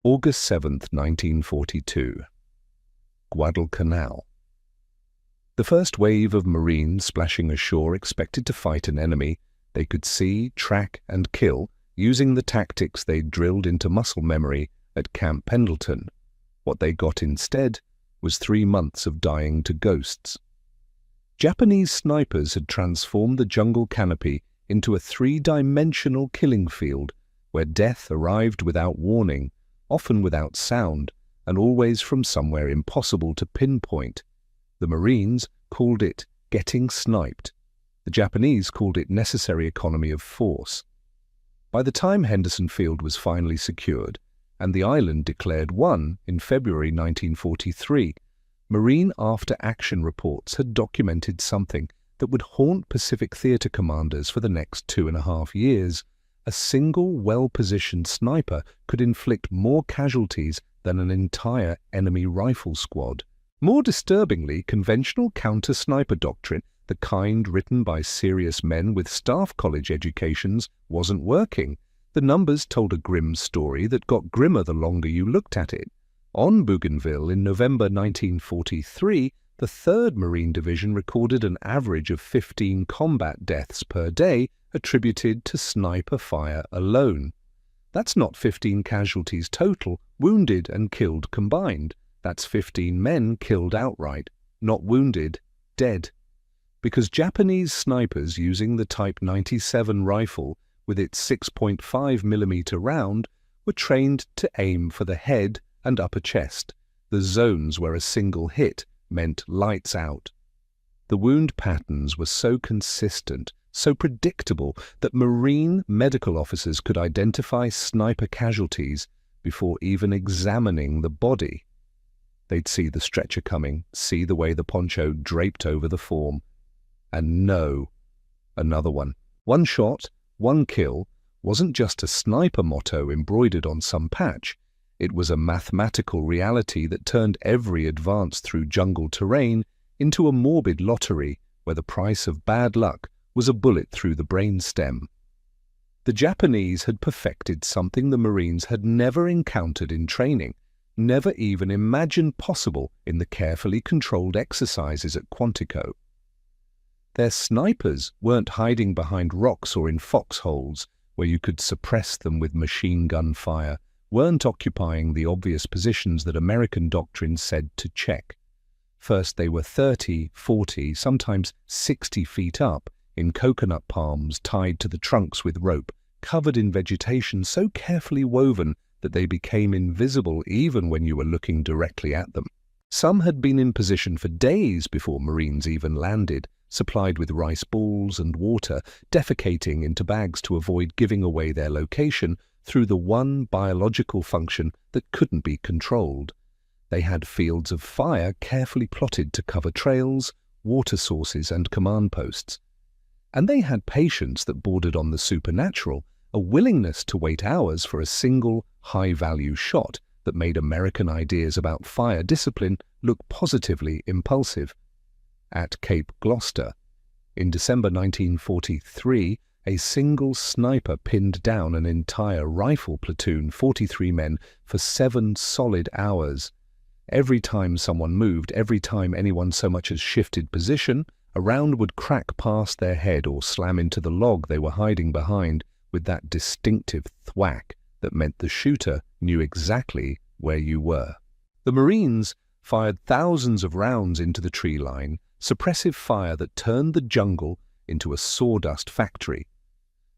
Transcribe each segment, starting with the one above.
August 7, 1942. Guadalcanal. The first wave of Marines splashing ashore expected to fight an enemy they could see, track, and kill using the tactics they'd drilled into muscle memory at Camp Pendleton. What they got instead was 3 months of dying to ghosts. Japanese snipers had transformed the jungle canopy into a 3-dimensional killing field where death arrived without warning, often without sound, and always from somewhere impossible to pinpoint. The Marines called it getting sniped. The Japanese called it necessary economy of force. By the time Henderson Field was finally secured, and the island declared won in February 1943, Marine after-action reports had documented something that would haunt Pacific Theater commanders for the next 2.5 years. A single well-positioned sniper could inflict more casualties than an entire enemy rifle squad. More disturbingly, conventional counter-sniper doctrine, the kind written by serious men with staff college educations, wasn't working. The numbers told a grim story that got grimmer the longer you looked at it. On Bougainville in November 1943, the 3rd Marine Division recorded an average of 15 combat deaths per day attributed to sniper fire alone. That's not 15 casualties total, wounded and killed combined. That's 15 men killed outright, not wounded, dead. Because Japanese snipers using the Type 97 rifle with its 6.5mm round were trained to aim for the head and upper chest, the zones where a single hit meant lights out. The wound patterns were so consistent, so predictable, that Marine medical officers could identify sniper casualties before even examining the body. They'd see the stretcher coming, see the way the poncho draped over the form, and know. Another one. One shot, one kill wasn't just a sniper motto embroidered on some patch. It was a mathematical reality that turned every advance through jungle terrain into a morbid lottery where the price of bad luck was a bullet through the brainstem. The Japanese had perfected something the Marines had never encountered in training, never even imagined possible in the carefully controlled exercises at Quantico. Their snipers weren't hiding behind rocks or in foxholes where you could suppress them with machine gun fire, weren't occupying the obvious positions that American doctrine said to check. First they were 30, 40, sometimes 60 feet up, in coconut palms tied to the trunks with rope, covered in vegetation so carefully woven that they became invisible even when you were looking directly at them. Some had been in position for days before Marines even landed, supplied with rice balls and water, defecating into bags to avoid giving away their location through the one biological function that couldn't be controlled. They had fields of fire carefully plotted to cover trails, water sources, and command posts. And they had patience that bordered on the supernatural, a willingness to wait hours for a single, high-value shot that made American ideas about fire discipline look positively impulsive. At Cape Gloucester, in December 1943, a single sniper pinned down an entire rifle platoon, 43 men, for 7 solid hours. Every time someone moved, every time anyone so much as shifted position, a round would crack past their head or slam into the log they were hiding behind with that distinctive thwack that meant the shooter knew exactly where you were. The Marines fired thousands of rounds into the tree line, suppressive fire that turned the jungle into a sawdust factory.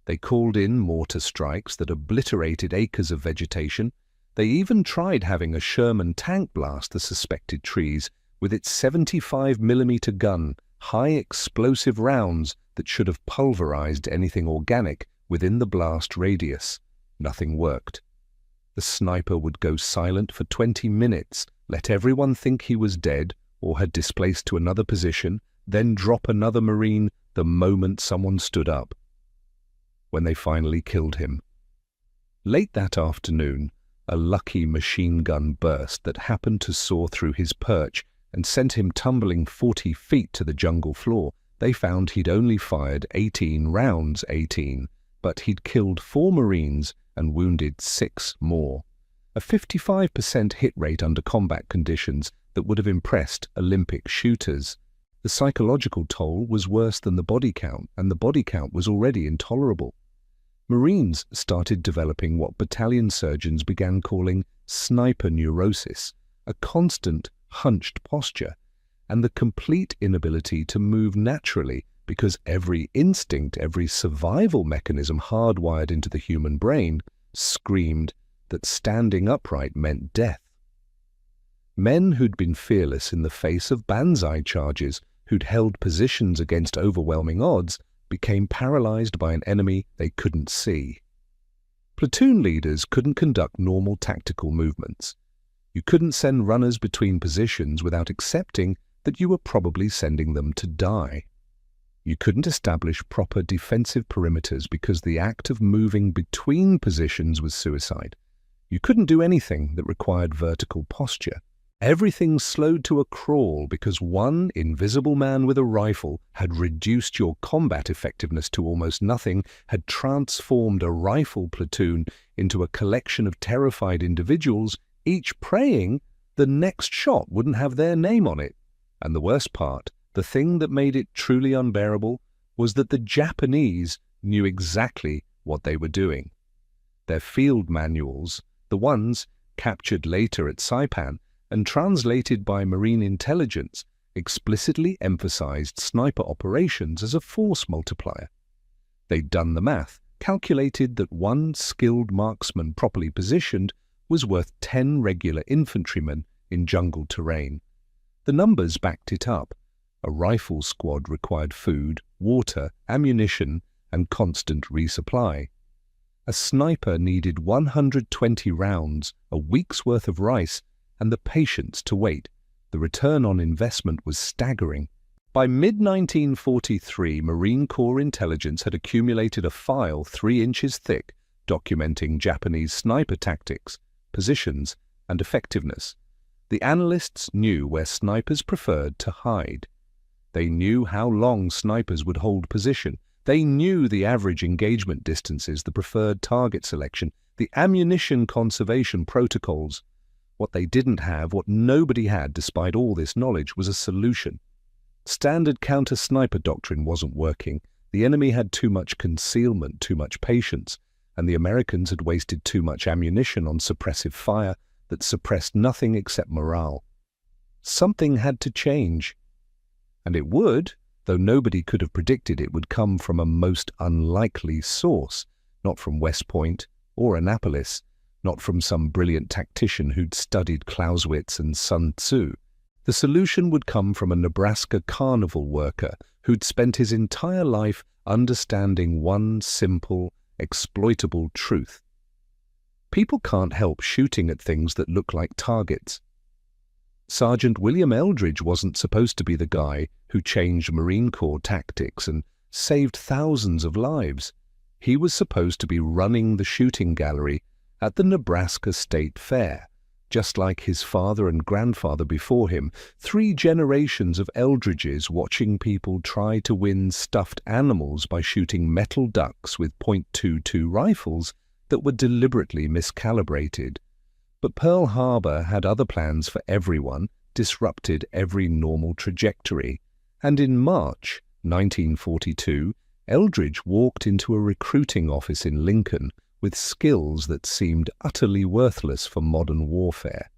They called in mortar strikes that obliterated acres of vegetation. They even tried having a Sherman tank blast the suspected trees with its 75mm gun, high explosive rounds that should have pulverized anything organic within the blast radius. Nothing worked. The sniper would go silent for 20 minutes, let everyone think he was dead or had displaced to another position, then drop another Marine the moment someone stood up. When they finally killed him. Late that afternoon, a lucky machine gun burst that happened to saw through his perch and sent him tumbling 40 feet to the jungle floor. They found he'd only fired 18 rounds, but he'd killed 4 Marines and wounded 6 more. a 55% hit rate under combat conditions that would have impressed Olympic shooters. The psychological toll was worse than the body count, and the body count was already intolerable. Marines started developing what battalion surgeons began calling sniper neurosis, a constant, hunched posture, and the complete inability to move naturally because every instinct, every survival mechanism hardwired into the human brain screamed that standing upright meant death. Men who'd been fearless in the face of banzai charges, who'd held positions against overwhelming odds, became paralyzed by an enemy they couldn't see. Platoon leaders couldn't conduct normal tactical movements. You couldn't send runners between positions without accepting that you were probably sending them to die. You couldn't establish proper defensive perimeters because the act of moving between positions was suicide. You couldn't do anything that required vertical posture. Everything slowed to a crawl because one invisible man with a rifle had reduced your combat effectiveness to almost nothing, had transformed a rifle platoon into a collection of terrified individuals, each praying the next shot wouldn't have their name on it. And the worst part, the thing that made it truly unbearable, was that the Japanese knew exactly what they were doing. Their field manuals, the ones captured later at Saipan and translated by Marine intelligence, explicitly emphasized sniper operations as a force multiplier. They'd done the math, calculated that one skilled marksman properly positioned was worth 10 regular infantrymen in jungle terrain. The numbers backed it up. A rifle squad required food, water, ammunition, and constant resupply. A sniper needed 120 rounds, a week's worth of rice, and the patience to wait. The return on investment was staggering. By mid-1943, Marine Corps intelligence had accumulated a file 3 inches thick documenting Japanese sniper tactics, positions, and effectiveness. The analysts knew where snipers preferred to hide. They knew how long snipers would hold position. They knew the average engagement distances, the preferred target selection, the ammunition conservation protocols. What they didn't have, what nobody had despite all this knowledge, was a solution. Standard counter-sniper doctrine wasn't working. The enemy had too much concealment, too much patience, and the Americans had wasted too much ammunition on suppressive fire that suppressed nothing except morale. Something had to change. And it would, though nobody could have predicted it would come from a most unlikely source, not from West Point or Annapolis, not from some brilliant tactician who'd studied Clausewitz and Sun Tzu. The solution would come from a Nebraska carnival worker who'd spent his entire life understanding one simple, exploitable truth. People can't help shooting at things that look like targets. Sergeant William Eldridge wasn't supposed to be the guy who changed Marine Corps tactics and saved thousands of lives. He was supposed to be running the shooting gallery at the Nebraska State Fair, just like his father and grandfather before him, 3 generations of Eldridges watching people try to win stuffed animals by shooting metal ducks with .22 rifles that were deliberately miscalibrated. But Pearl Harbor had other plans for everyone, disrupted every normal trajectory, and in March 1942, Eldridge walked into a recruiting office in Lincoln with skills that seemed utterly worthless for modern warfare.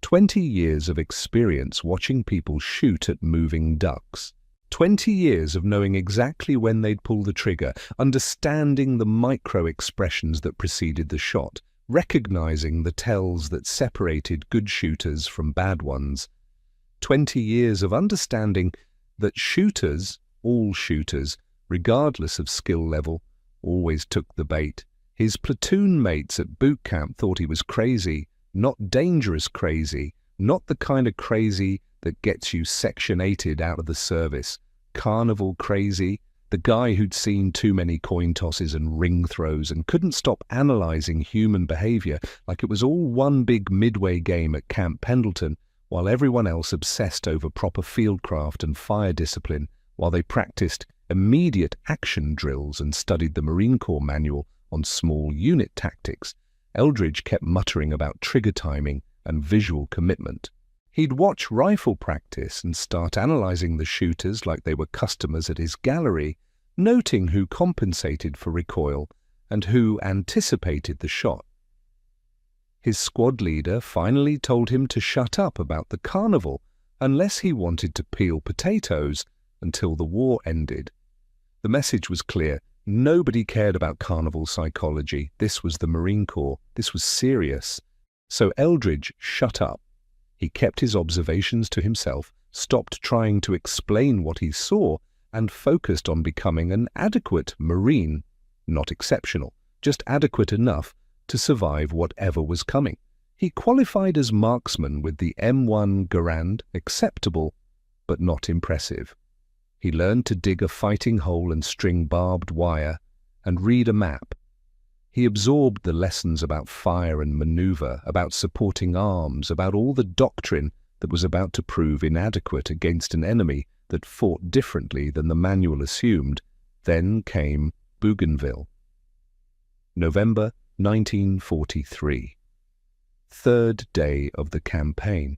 20 years of experience watching people shoot at moving ducks. 20 years of knowing exactly when they'd pull the trigger, understanding the micro-expressions that preceded the shot, recognizing the tells that separated good shooters from bad ones. 20 years of understanding that shooters, all shooters, regardless of skill level, always took the bait. His platoon mates at boot camp thought he was crazy, not dangerous crazy, not the kind of crazy that gets you Section 8'd out of the service. Carnival crazy, the guy who'd seen too many coin tosses and ring throws and couldn't stop analyzing human behavior like it was all one big midway game at Camp Pendleton, while everyone else obsessed over proper fieldcraft and fire discipline, while they practiced immediate action drills and studied the Marine Corps manual on small unit tactics. Eldridge kept muttering about trigger timing and visual commitment. He'd watch rifle practice and start analyzing the shooters like they were customers at his gallery, noting who compensated for recoil and who anticipated the shot. His squad leader finally told him to shut up about the carnival unless he wanted to peel potatoes until the war ended. The message was clear. Nobody cared about carnival psychology. This was the Marine Corps. This was serious. So Eldridge shut up. He kept his observations to himself, stopped trying to explain what he saw, and focused on becoming an adequate Marine, not exceptional, just adequate enough to survive whatever was coming. He qualified as marksman with the M1 Garand, acceptable, but not impressive. He learned to dig a fighting hole and string barbed wire and read a map. He absorbed the lessons about fire and maneuver, about supporting arms, about all the doctrine that was about to prove inadequate against an enemy that fought differently than the manual assumed. Then came Bougainville. November 1943. Third day of the campaign.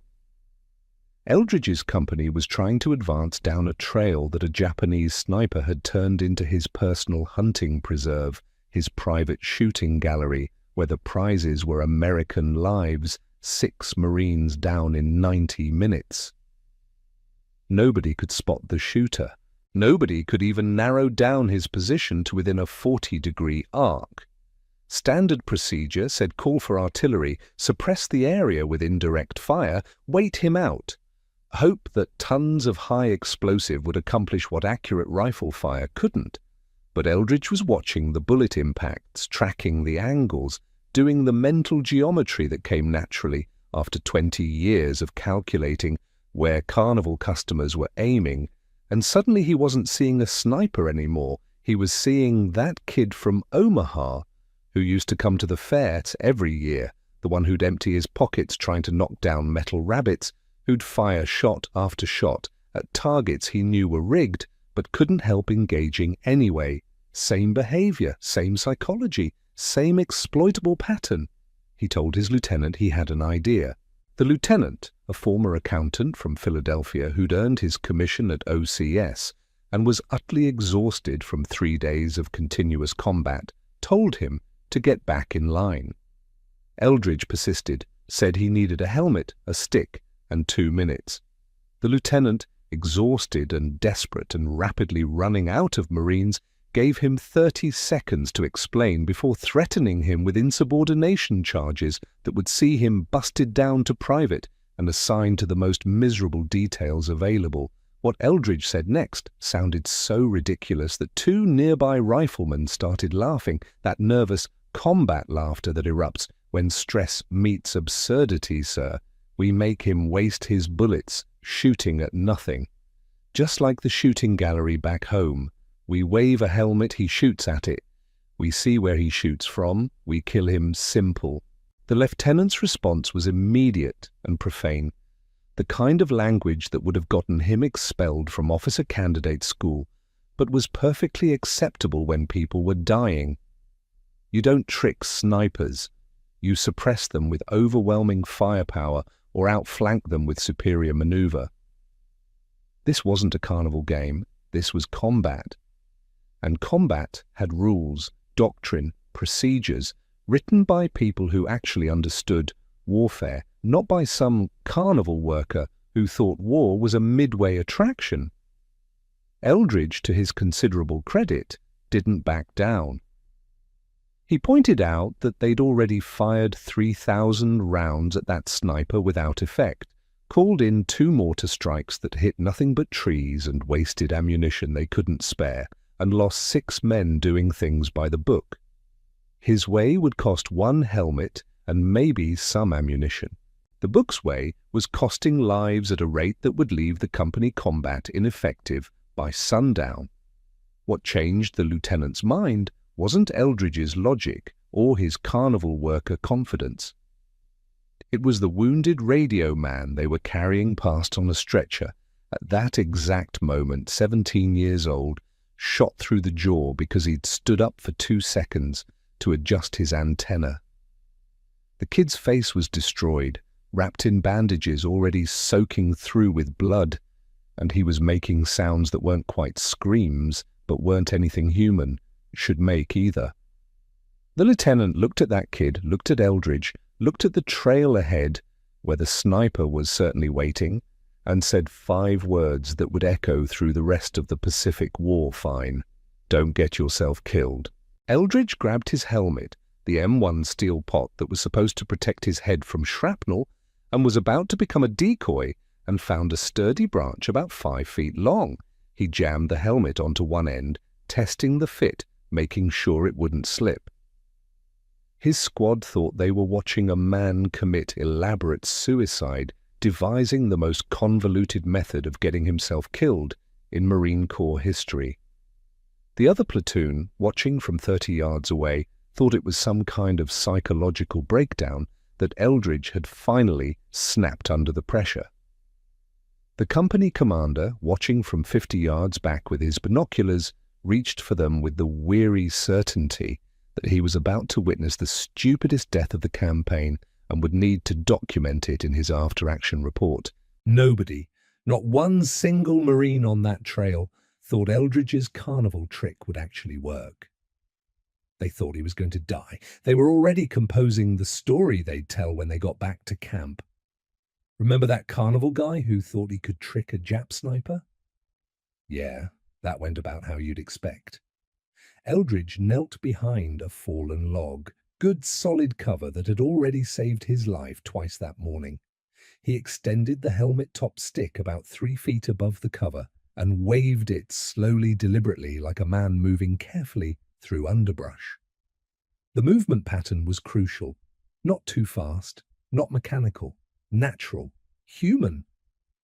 Eldridge's company was trying to advance down a trail that a Japanese sniper had turned into his personal hunting preserve, his private shooting gallery, where the prizes were American lives, 6 Marines down in 90 minutes. Nobody could spot the shooter. Nobody could even narrow down his position to within a 40-degree arc. Standard procedure said call for artillery, suppress the area with indirect fire, wait him out. Hope that tons of high explosive would accomplish what accurate rifle fire couldn't. But Eldridge was watching the bullet impacts, tracking the angles, doing the mental geometry that came naturally after 20 years of calculating where carnival customers were aiming, and suddenly he wasn't seeing a sniper anymore. He was seeing that kid from Omaha who used to come to the fair every year, the one who'd empty his pockets trying to knock down metal rabbits, who'd fire shot after shot at targets he knew were rigged but couldn't help engaging anyway. Same behavior, same psychology, same exploitable pattern. He told his lieutenant he had an idea. The lieutenant, a former accountant from Philadelphia who'd earned his commission at OCS and was utterly exhausted from 3 days of continuous combat, told him to get back in line. Eldridge persisted, said he needed a helmet, a stick, and 2 minutes. The lieutenant, exhausted and desperate and rapidly running out of Marines, gave him 30 seconds to explain before threatening him with insubordination charges that would see him busted down to private and assigned to the most miserable details available. What Eldridge said next sounded so ridiculous that 2 nearby riflemen started laughing, that nervous combat laughter that erupts when stress meets absurdity, sir. We make him waste his bullets shooting at nothing. Just like the shooting gallery back home, we wave a helmet, he shoots at it. We see where he shoots from, we kill him, simple. The lieutenant's response was immediate and profane, the kind of language that would have gotten him expelled from officer candidate school, but was perfectly acceptable when people were dying. You don't trick snipers. You suppress them with overwhelming firepower or outflank them with superior maneuver. This wasn't a carnival game, this was combat. And combat had rules, doctrine, procedures, written by people who actually understood warfare, not by some carnival worker who thought war was a midway attraction. Eldridge, to his considerable credit, didn't back down. He pointed out that they'd already fired 3,000 rounds at that sniper without effect, called in 2 mortar strikes that hit nothing but trees and wasted ammunition they couldn't spare, and lost 6 men doing things by the book. His way would cost 1 helmet and maybe some ammunition. The book's way was costing lives at a rate that would leave the company combat ineffective by sundown. What changed the lieutenant's mind wasn't Eldridge's logic or his carnival worker confidence. It was the wounded radio man they were carrying past on a stretcher, at that exact moment, 17 years old, shot through the jaw because he'd stood up for 2 seconds to adjust his antenna. The kid's face was destroyed, wrapped in bandages already soaking through with blood, and he was making sounds that weren't quite screams, but weren't anything human should make either. The lieutenant looked at that kid, looked at Eldridge, looked at the trail ahead, where the sniper was certainly waiting, and said 5 words that would echo through the rest of the Pacific War fine. Don't get yourself killed. Eldridge grabbed his helmet, the M1 steel pot that was supposed to protect his head from shrapnel, and was about to become a decoy, and found a sturdy branch about 5 feet long. He jammed the helmet onto one end, testing the fit, making sure it wouldn't slip. His squad thought they were watching a man commit elaborate suicide, devising the most convoluted method of getting himself killed in Marine Corps history. The other platoon, watching from 30 yards away, thought it was some kind of psychological breakdown that Eldridge had finally snapped under the pressure. The company commander, watching from 50 yards back with his binoculars, reached for them with the weary certainty that he was about to witness the stupidest death of the campaign and would need to document it in his after-action report. Nobody, not one single Marine on that trail, thought Eldridge's carnival trick would actually work. They thought he was going to die. They were already composing the story they'd tell when they got back to camp. Remember that carnival guy who thought he could trick a Jap sniper? Yeah, that went about how you'd expect. Eldridge knelt behind a fallen log, good solid cover that had already saved his life twice that morning. He extended the helmet-top stick about 3 feet above the cover and waved it slowly, deliberately, like a man moving carefully through underbrush. The movement pattern was crucial. Not too fast, not mechanical, natural, human.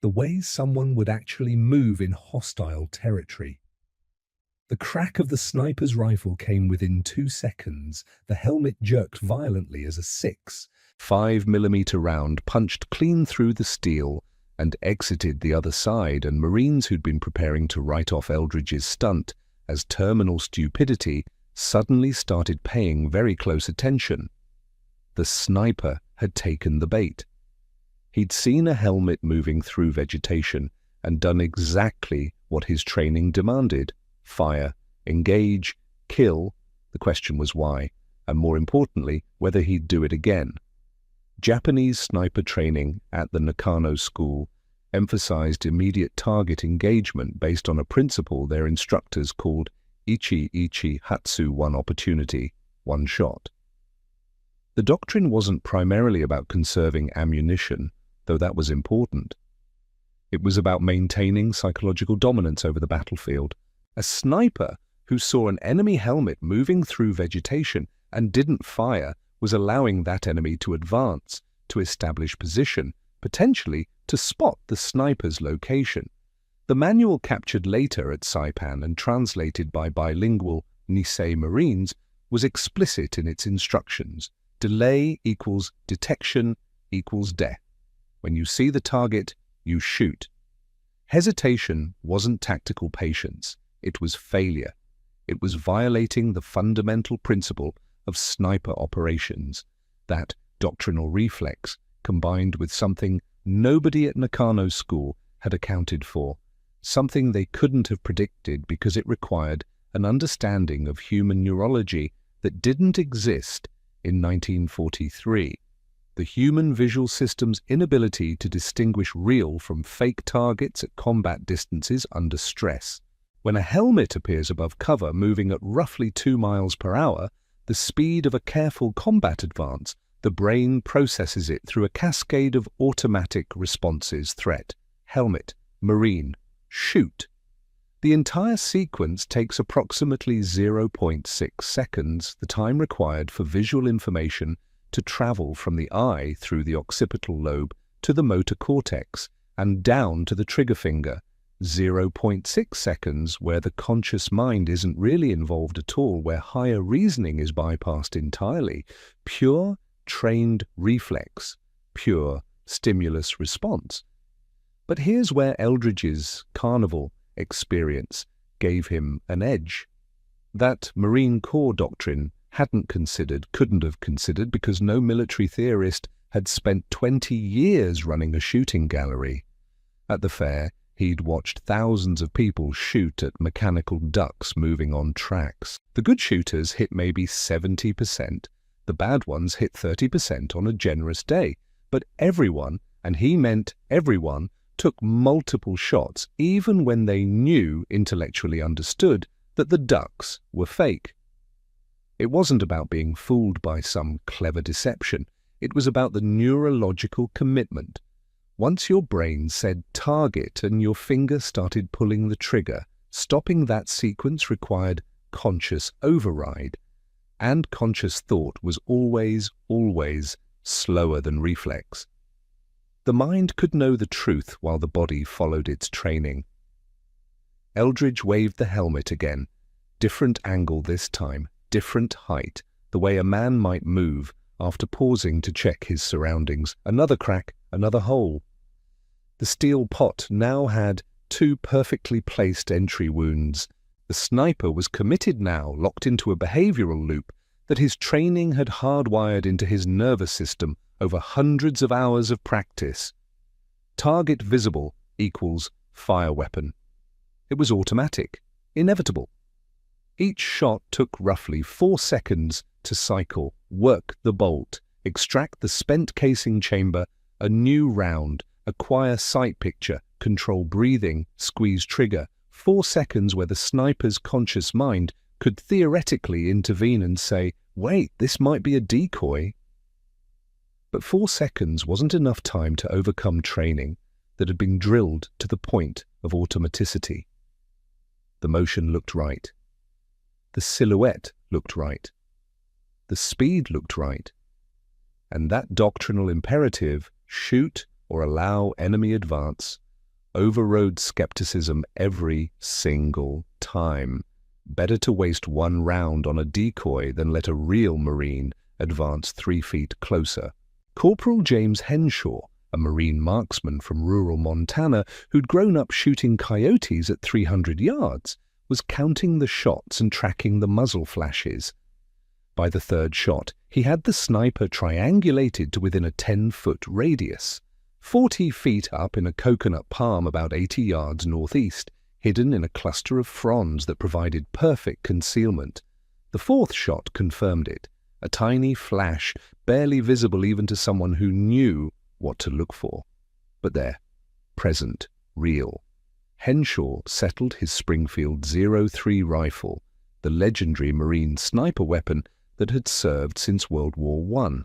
The way someone would actually move in hostile territory. The crack of the sniper's rifle came within 2 seconds. The helmet jerked violently as a 6.5mm round punched clean through the steel and exited the other side, and Marines who'd been preparing to write off Eldridge's stunt as terminal stupidity suddenly started paying very close attention. The sniper had taken the bait. He'd seen a helmet moving through vegetation and done exactly what his training demanded. Fire, engage, kill. The question was why, and more importantly, whether he'd do it again. Japanese sniper training at the Nakano School emphasized immediate target engagement based on a principle their instructors called Ichi Ichi Hatsu, one opportunity, one shot. The doctrine wasn't primarily about conserving ammunition, though that was important. It was about maintaining psychological dominance over the battlefield. A sniper who saw an enemy helmet moving through vegetation and didn't fire was allowing that enemy to advance, to establish position, potentially to spot the sniper's location. The manual captured later at Saipan and translated by bilingual Nisei Marines was explicit in its instructions. Delay equals detection equals death. When you see the target, you shoot. Hesitation wasn't tactical patience. It was failure. It was violating the fundamental principle of sniper operations, that doctrinal reflex combined with something nobody at Nakano School had accounted for, something they couldn't have predicted because it required an understanding of human neurology that didn't exist in 1943. The human visual system's inability to distinguish real from fake targets at combat distances under stress. When a helmet appears above cover moving at roughly 2 miles per hour, the speed of a careful combat advance, the brain processes it through a cascade of automatic responses: threat, helmet, marine, shoot. The entire sequence takes approximately 0.6 seconds, the time required for visual information to travel from the eye through the occipital lobe to the motor cortex and down to the trigger finger. 0.6 seconds where the conscious mind isn't really involved at all, where higher reasoning is bypassed entirely. Pure trained reflex, pure stimulus response. But here's where Eldridge's carnival experience gave him an edge. That Marine Corps doctrine hadn't considered, couldn't have considered, because no military theorist had spent 20 years running a shooting gallery. At the fair, he'd watched thousands of people shoot at mechanical ducks moving on tracks. The good shooters hit maybe 70%. The bad ones hit 30% on a generous day. But everyone, and he meant everyone, took multiple shots, even when they knew, intellectually understood, that the ducks were fake. It wasn't about being fooled by some clever deception. It was about the neurological commitment. Once your brain said target and your finger started pulling the trigger, stopping that sequence required conscious override. And conscious thought was always, always slower than reflex. The mind could know the truth while the body followed its training. Eldridge waved the helmet again. Different angle this time, different height, the way a man might move after pausing to check his surroundings. Another crack, another hole. The steel pot now had 2 perfectly placed entry wounds. The sniper was committed now, locked into a behavioral loop that his training had hardwired into his nervous system over hundreds of hours of practice. Target visible equals fire weapon. It was automatic, inevitable. Each shot took roughly 4 seconds to cycle, work the bolt, extract the spent casing chamber, a new round, acquire sight picture, control breathing, squeeze trigger. 4 seconds where the sniper's conscious mind could theoretically intervene and say, wait, this might be a decoy. But 4 seconds wasn't enough time to overcome training that had been drilled to the point of automaticity. The motion looked right. The silhouette looked right. The speed looked right. And that doctrinal imperative, shoot or allow enemy advance, overrode skepticism every single time. Better to waste 1 round on a decoy than let a real Marine advance 3 feet closer. Corporal James Henshaw, a Marine marksman from rural Montana who'd grown up shooting coyotes at 300 yards, was counting the shots and tracking the muzzle flashes. By the 3rd shot, he had the sniper triangulated to within a 10-foot radius. 40 feet up in a coconut palm about 80 yards northeast, hidden in a cluster of fronds that provided perfect concealment. The 4th shot confirmed it, a tiny flash, barely visible even to someone who knew what to look for. But there, present, real. Henshaw settled his Springfield .03 rifle, the legendary Marine sniper weapon that had served since World War I.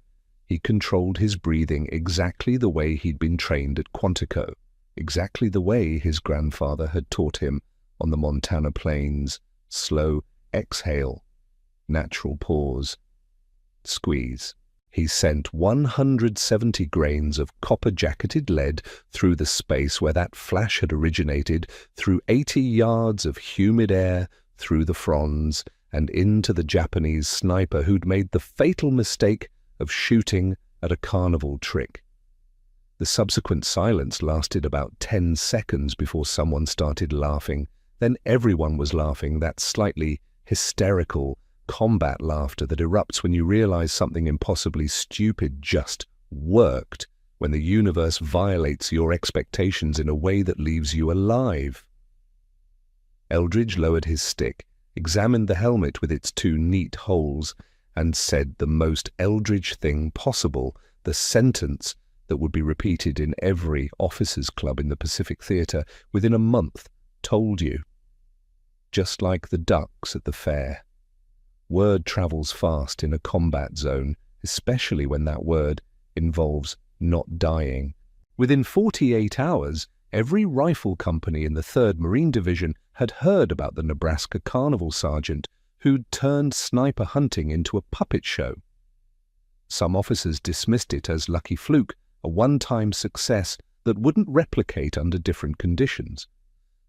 He controlled his breathing exactly the way he'd been trained at Quantico, exactly the way his grandfather had taught him on the Montana plains. Slow exhale, natural pause, squeeze. He sent 170 grains of copper-jacketed lead through the space where that flash had originated, through 80 yards of humid air, through the fronds, and into the Japanese sniper who'd made the fatal mistake of shooting at a carnival trick. The subsequent silence lasted about 10 seconds before someone started laughing. Then everyone was laughing, that slightly hysterical combat laughter that erupts when you realize something impossibly stupid just worked, when the universe violates your expectations in a way that leaves you alive. Eldridge lowered his stick, examined the helmet with its 2 neat holes, and said the most Eldridge thing possible, the sentence that would be repeated in every officers' club in the Pacific Theater within a month. Told you. Just like the ducks at the fair. Word travels fast in a combat zone, especially when that word involves not dying. Within 48 hours, every rifle company in the 3rd Marine Division had heard about the Nebraska Carnival Sergeant who'd turned sniper hunting into a puppet show. Some officers dismissed it as lucky fluke, a one-time success that wouldn't replicate under different conditions.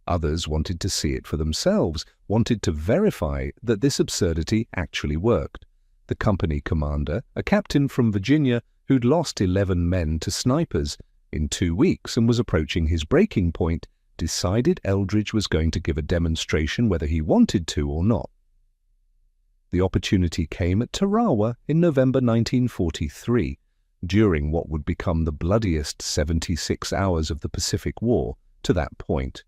Others wanted to see it for themselves, wanted to verify that this absurdity actually worked. The company commander, a captain from Virginia who'd lost 11 men to snipers in 2 weeks and was approaching his breaking point, decided Eldridge was going to give a demonstration whether he wanted to or not. The opportunity came at Tarawa in November 1943, during what would become the bloodiest 76 hours of the Pacific War to that point.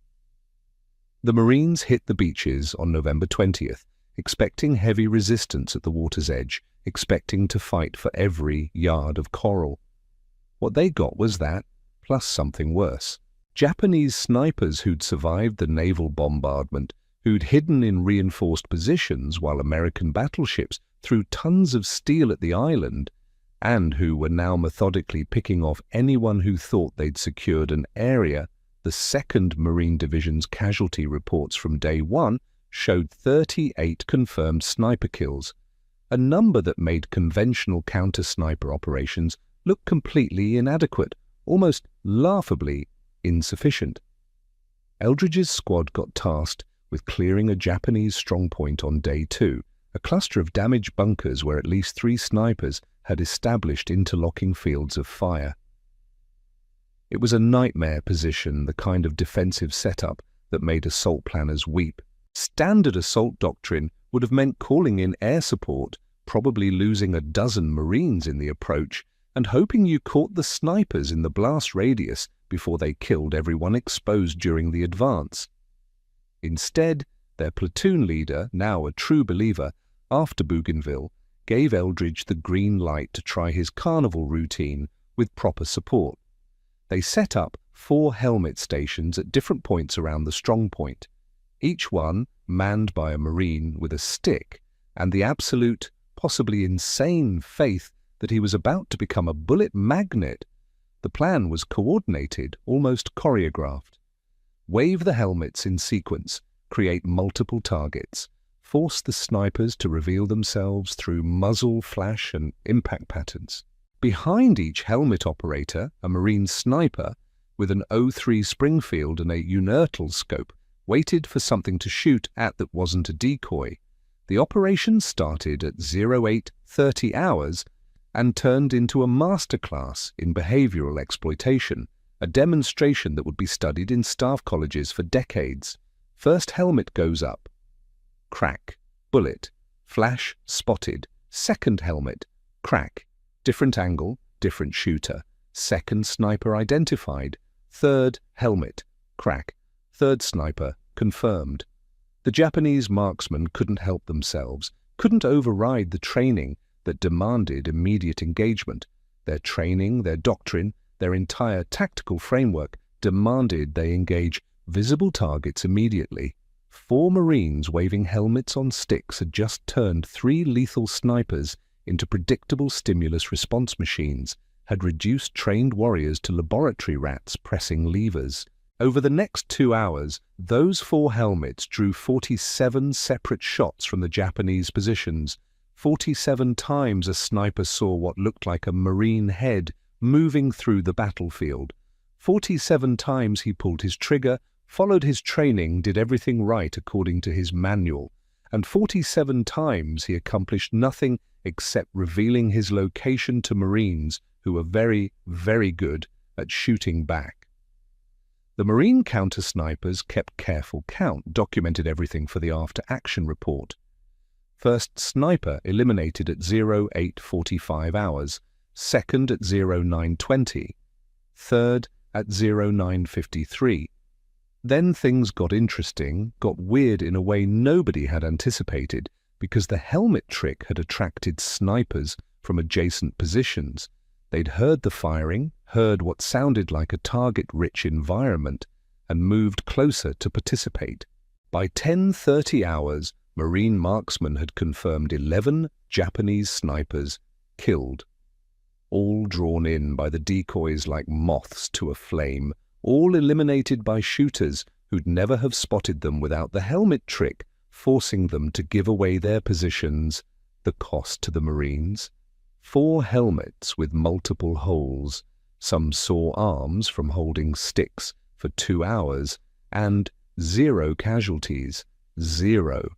The Marines hit the beaches on November 20th, expecting heavy resistance at the water's edge, expecting to fight for every yard of coral. What they got was that, plus something worse. Japanese snipers who'd survived the naval bombardment, who'd hidden in reinforced positions while American battleships threw tons of steel at the island, and who were now methodically picking off anyone who thought they'd secured an area. The 2nd Marine Division's casualty reports from day one showed 38 confirmed sniper kills, a number that made conventional counter-sniper operations look completely inadequate, almost laughably insufficient. Eldridge's squad got tasked with clearing a Japanese strongpoint on day 2, a cluster of damaged bunkers where at least 3 snipers had established interlocking fields of fire. It was a nightmare position, the kind of defensive setup that made assault planners weep. Standard assault doctrine would have meant calling in air support, probably losing a dozen Marines in the approach, and hoping you caught the snipers in the blast radius before they killed everyone exposed during the advance. Instead, their platoon leader, now a true believer, after Bougainville, gave Eldridge the green light to try his carnival routine with proper support. They set up 4 helmet stations at different points around the strongpoint, each one manned by a Marine with a stick and the absolute, possibly insane faith that he was about to become a bullet magnet. The plan was coordinated, almost choreographed. Wave the helmets in sequence, create multiple targets, force the snipers to reveal themselves through muzzle, flash, and impact patterns. Behind each helmet operator, a Marine sniper with an 03 Springfield and a Unertl scope waited for something to shoot at that wasn't a decoy. The operation started at 08:30 hours and turned into a masterclass in behavioral exploitation, a demonstration that would be studied in staff colleges for decades. First helmet goes up. Crack. Bullet. Flash spotted. Second helmet. Crack. Different angle, different shooter. Second sniper identified. Third helmet. Crack. Third sniper confirmed. The Japanese marksmen couldn't help themselves, couldn't override the training that demanded immediate engagement. Their training, their doctrine, their entire tactical framework demanded they engage visible targets immediately. 4 Marines waving helmets on sticks had just turned 3 lethal snipers into predictable stimulus response machines, had reduced trained warriors to laboratory rats pressing levers. Over the next 2 hours, those 4 helmets drew 47 separate shots from the Japanese positions. 47 times a sniper saw what looked like a Marine head moving through the battlefield. 47 times he pulled his trigger, followed his training, did everything right according to his manual, and 47 times he accomplished nothing except revealing his location to Marines who were very, very good at shooting back. The Marine counter-snipers kept careful count, documented everything for the after-action report. First sniper eliminated at 08:45 hours, second at 09:20, third at 09:53. Then things got interesting, got weird in a way nobody had anticipated, because the helmet trick had attracted snipers from adjacent positions. They'd heard the firing, heard what sounded like a target-rich environment, and moved closer to participate. By 10:30 hours, Marine marksmen had confirmed 11 Japanese snipers killed, all drawn in by the decoys like moths to a flame, all eliminated by shooters who'd never have spotted them without the helmet trick, forcing them to give away their positions, the cost to the Marines. 4 helmets with multiple holes, some sore arms from holding sticks for 2 hours, and 0 casualties, 0.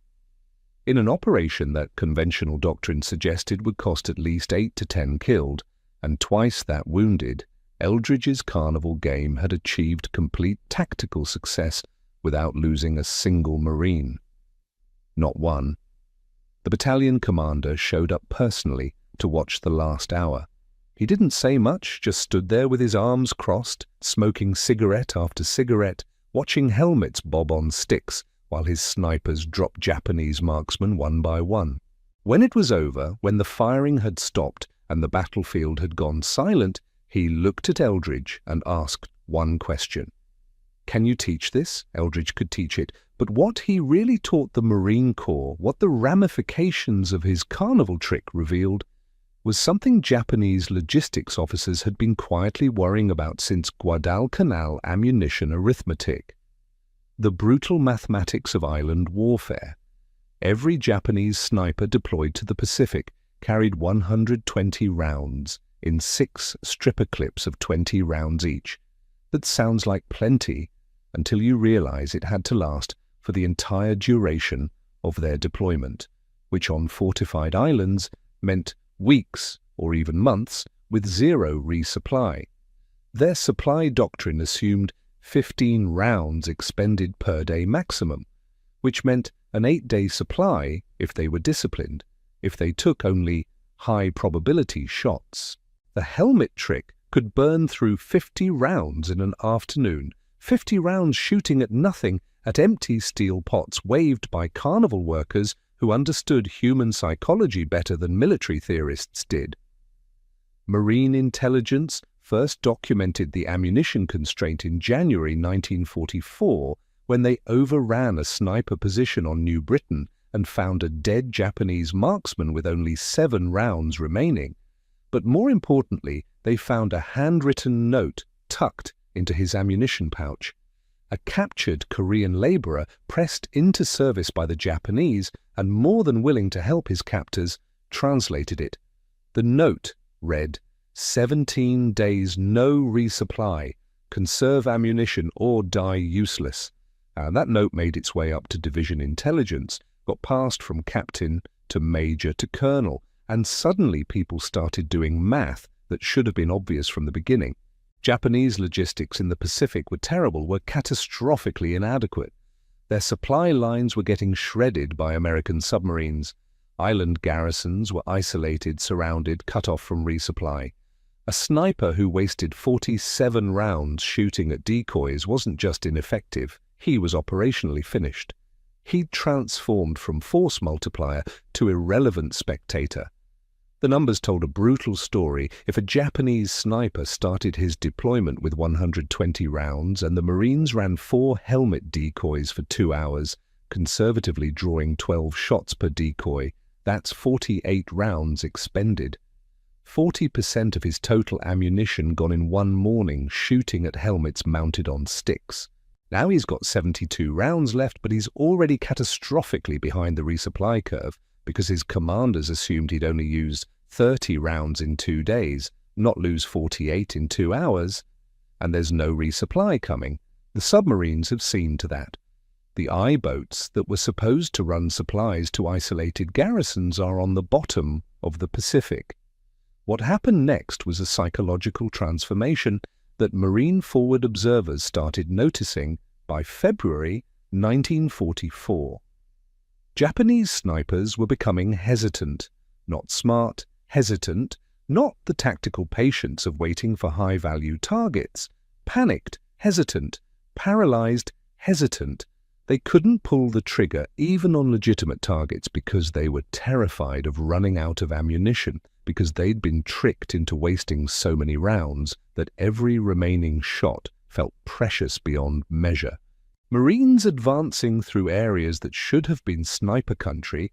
In an operation that conventional doctrine suggested would cost at least 8 to 10 killed, and twice that wounded, Eldridge's carnival game had achieved complete tactical success without losing a single Marine. Not one. The battalion commander showed up personally to watch the last hour. He didn't say much, just stood there with his arms crossed, smoking cigarette after cigarette, watching helmets bob on sticks while his snipers dropped Japanese marksmen one by one. When it was over, when the firing had stopped and the battlefield had gone silent, he looked at Eldridge and asked one question. Can you teach this? Eldridge could teach it, but what he really taught the Marine Corps, what the ramifications of his carnival trick revealed, was something Japanese logistics officers had been quietly worrying about since Guadalcanal ammunition arithmetic. The brutal mathematics of island warfare. Every Japanese sniper deployed to the Pacific carried 120 rounds in 6 stripper clips of 20 rounds each. That sounds like plenty until you realize it had to last for the entire duration of their deployment, which on fortified islands meant weeks or even months with zero resupply. Their supply doctrine assumed 15 rounds expended per day maximum, which meant an 8-day supply if they were disciplined, if they took only high-probability shots. The helmet trick could burn through 50 rounds in an afternoon, 50 rounds shooting at nothing, at empty steel pots waved by carnival workers who understood human psychology better than military theorists did. Marine intelligence first documented the ammunition constraint in January 1944 when they overran a sniper position on New Britain and found a dead Japanese marksman with only 7 rounds remaining. But more importantly, they found a handwritten note tucked into his ammunition pouch. A captured Korean laborer pressed into service by the Japanese and more than willing to help his captors, translated it. The note read, 17 days no resupply, conserve ammunition or die useless. And that note made its way up to division intelligence, got passed from captain to major to colonel, and suddenly people started doing math that should have been obvious from the beginning. Japanese logistics in the Pacific were terrible, were catastrophically inadequate. Their supply lines were getting shredded by American submarines. Island garrisons were isolated, surrounded, cut off from resupply. A sniper who wasted 47 rounds shooting at decoys wasn't just ineffective, he was operationally finished. He'd transformed from force multiplier to irrelevant spectator. The numbers told a brutal story. If a Japanese sniper started his deployment with 120 rounds and the Marines ran 4 helmet decoys for 2 hours, conservatively drawing 12 shots per decoy, that's 48 rounds expended. 40% of his total ammunition gone in one morning shooting at helmets mounted on sticks. Now he's got 72 rounds left, but he's already catastrophically behind the resupply curve because his commanders assumed he'd only use 30 rounds in 2 days, not lose 48 in 2 hours, and there's no resupply coming. The submarines have seen to that. The I-boats that were supposed to run supplies to isolated garrisons are on the bottom of the Pacific. What happened next was a psychological transformation that Marine forward observers started noticing by February 1944. Japanese snipers were becoming hesitant, not smart, hesitant, not the tactical patience of waiting for high-value targets, panicked, hesitant, paralyzed, hesitant. They couldn't pull the trigger even on legitimate targets because they were terrified of running out of ammunition, because they'd been tricked into wasting so many rounds that every remaining shot felt precious beyond measure. Marines advancing through areas that should have been sniper country,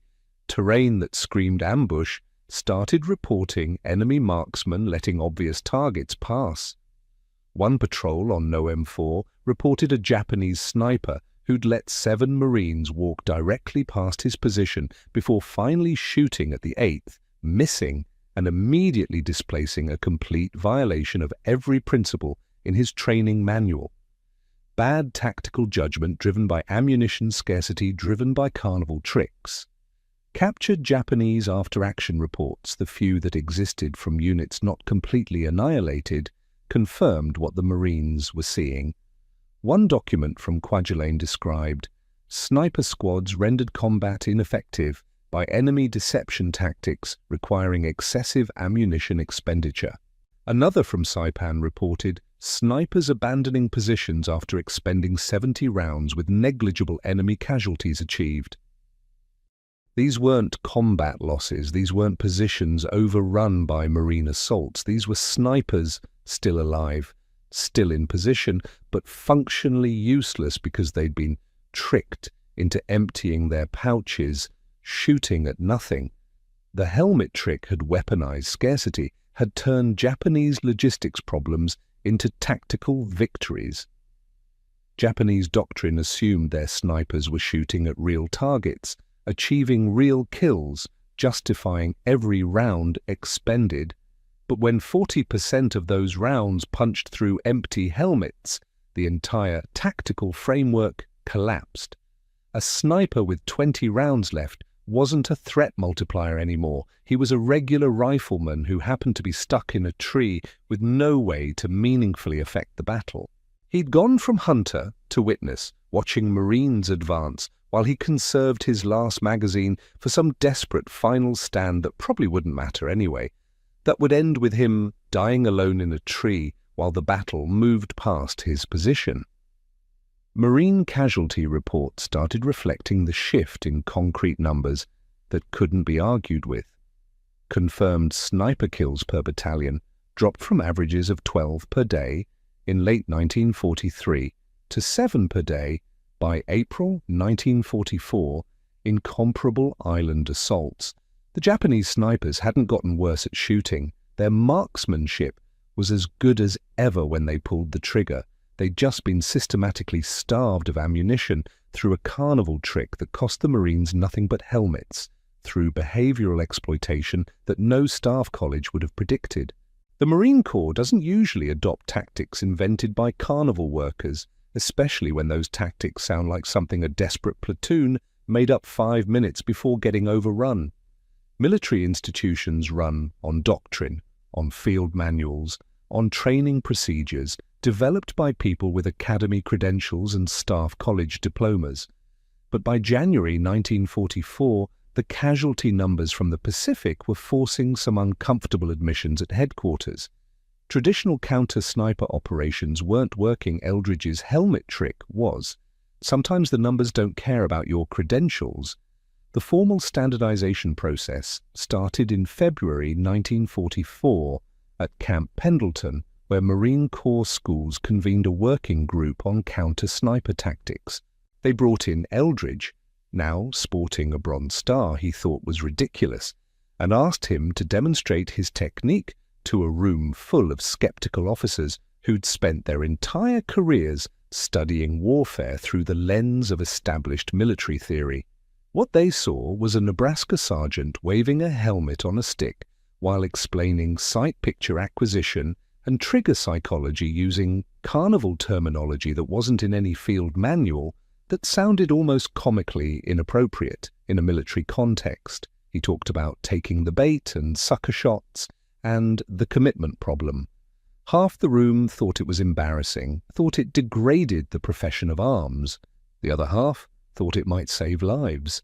terrain that screamed ambush, started reporting enemy marksmen letting obvious targets pass. One patrol on NOM-4 reported a Japanese sniper who'd let 7 Marines walk directly past his position before finally shooting at the 8th, missing and immediately displacing a complete violation of every principle in his training manual. Bad tactical judgment driven by ammunition scarcity driven by carnival tricks. Captured Japanese after-action reports, the few that existed from units not completely annihilated, confirmed what the Marines were seeing. One document from Kwajalein described, sniper squads rendered combat ineffective by enemy deception tactics requiring excessive ammunition expenditure. Another from Saipan reported snipers abandoning positions after expending 70 rounds with negligible enemy casualties achieved. These weren't combat losses, these weren't positions overrun by Marine assaults, these were snipers still alive, still in position, but functionally useless because they'd been tricked into emptying their pouches, shooting at nothing. The helmet trick had weaponized scarcity, had turned Japanese logistics problems into tactical victories. Japanese doctrine assumed their snipers were shooting at real targets, achieving real kills, justifying every round expended. But when 40% of those rounds punched through empty helmets, the entire tactical framework collapsed. A sniper with 20 rounds left wasn't a threat multiplier anymore. He was a regular rifleman who happened to be stuck in a tree with no way to meaningfully affect the battle. He'd gone from hunter to witness, watching Marines advance, while he conserved his last magazine for some desperate final stand that probably wouldn't matter anyway, that would end with him dying alone in a tree while the battle moved past his position. Marine casualty reports started reflecting the shift in concrete numbers that couldn't be argued with. Confirmed sniper kills per battalion dropped from averages of 12 per day in late 1943 to 7 per day by April 1944 in comparable island assaults. The Japanese snipers hadn't gotten worse at shooting. Their marksmanship was as good as ever when they pulled the trigger. They'd just been systematically starved of ammunition through a carnival trick that cost the Marines nothing but helmets, through behavioral exploitation that no staff college would have predicted. The Marine Corps doesn't usually adopt tactics invented by carnival workers, especially when those tactics sound like something a desperate platoon made up 5 minutes before getting overrun. Military institutions run on doctrine, on field manuals, on training procedures developed by people with academy credentials and staff college diplomas. But by January 1944, the casualty numbers from the Pacific were forcing some uncomfortable admissions at headquarters. Traditional counter-sniper operations weren't working. Eldridge's helmet trick was. Sometimes the numbers don't care about your credentials. The formal standardization process started in February 1944 at Camp Pendleton, where Marine Corps schools convened a working group on counter-sniper tactics. They brought in Eldridge, now sporting a Bronze Star he thought was ridiculous, and asked him to demonstrate his technique to a room full of skeptical officers who'd spent their entire careers studying warfare through the lens of established military theory. What they saw was a Nebraska sergeant waving a helmet on a stick while explaining sight picture acquisition and trigger psychology using carnival terminology that wasn't in any field manual, that sounded almost comically inappropriate in a military context. He talked about taking the bait and sucker shots and the commitment problem. Half the room thought it was embarrassing, thought it degraded the profession of arms. The other half thought it might save lives.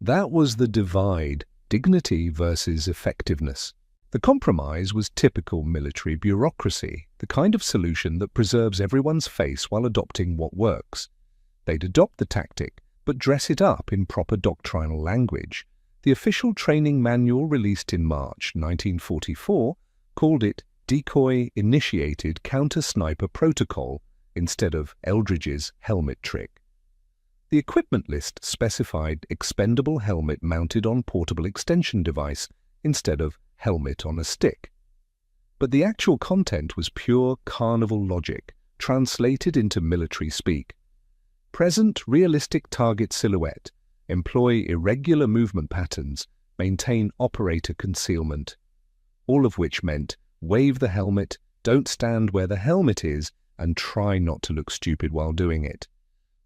That was the divide, dignity versus effectiveness. The compromise was typical military bureaucracy, the kind of solution that preserves everyone's face while adopting what works. They'd adopt the tactic, but dress it up in proper doctrinal language. The official training manual released in March 1944 called it Decoy-Initiated Counter-Sniper Protocol instead of Eldridge's helmet trick. The equipment list specified expendable helmet mounted on portable extension device instead of helmet on a stick. But the actual content was pure carnival logic, translated into military speak. Present realistic target silhouette, employ irregular movement patterns, maintain operator concealment. All of which meant wave the helmet, don't stand where the helmet is, and try not to look stupid while doing it.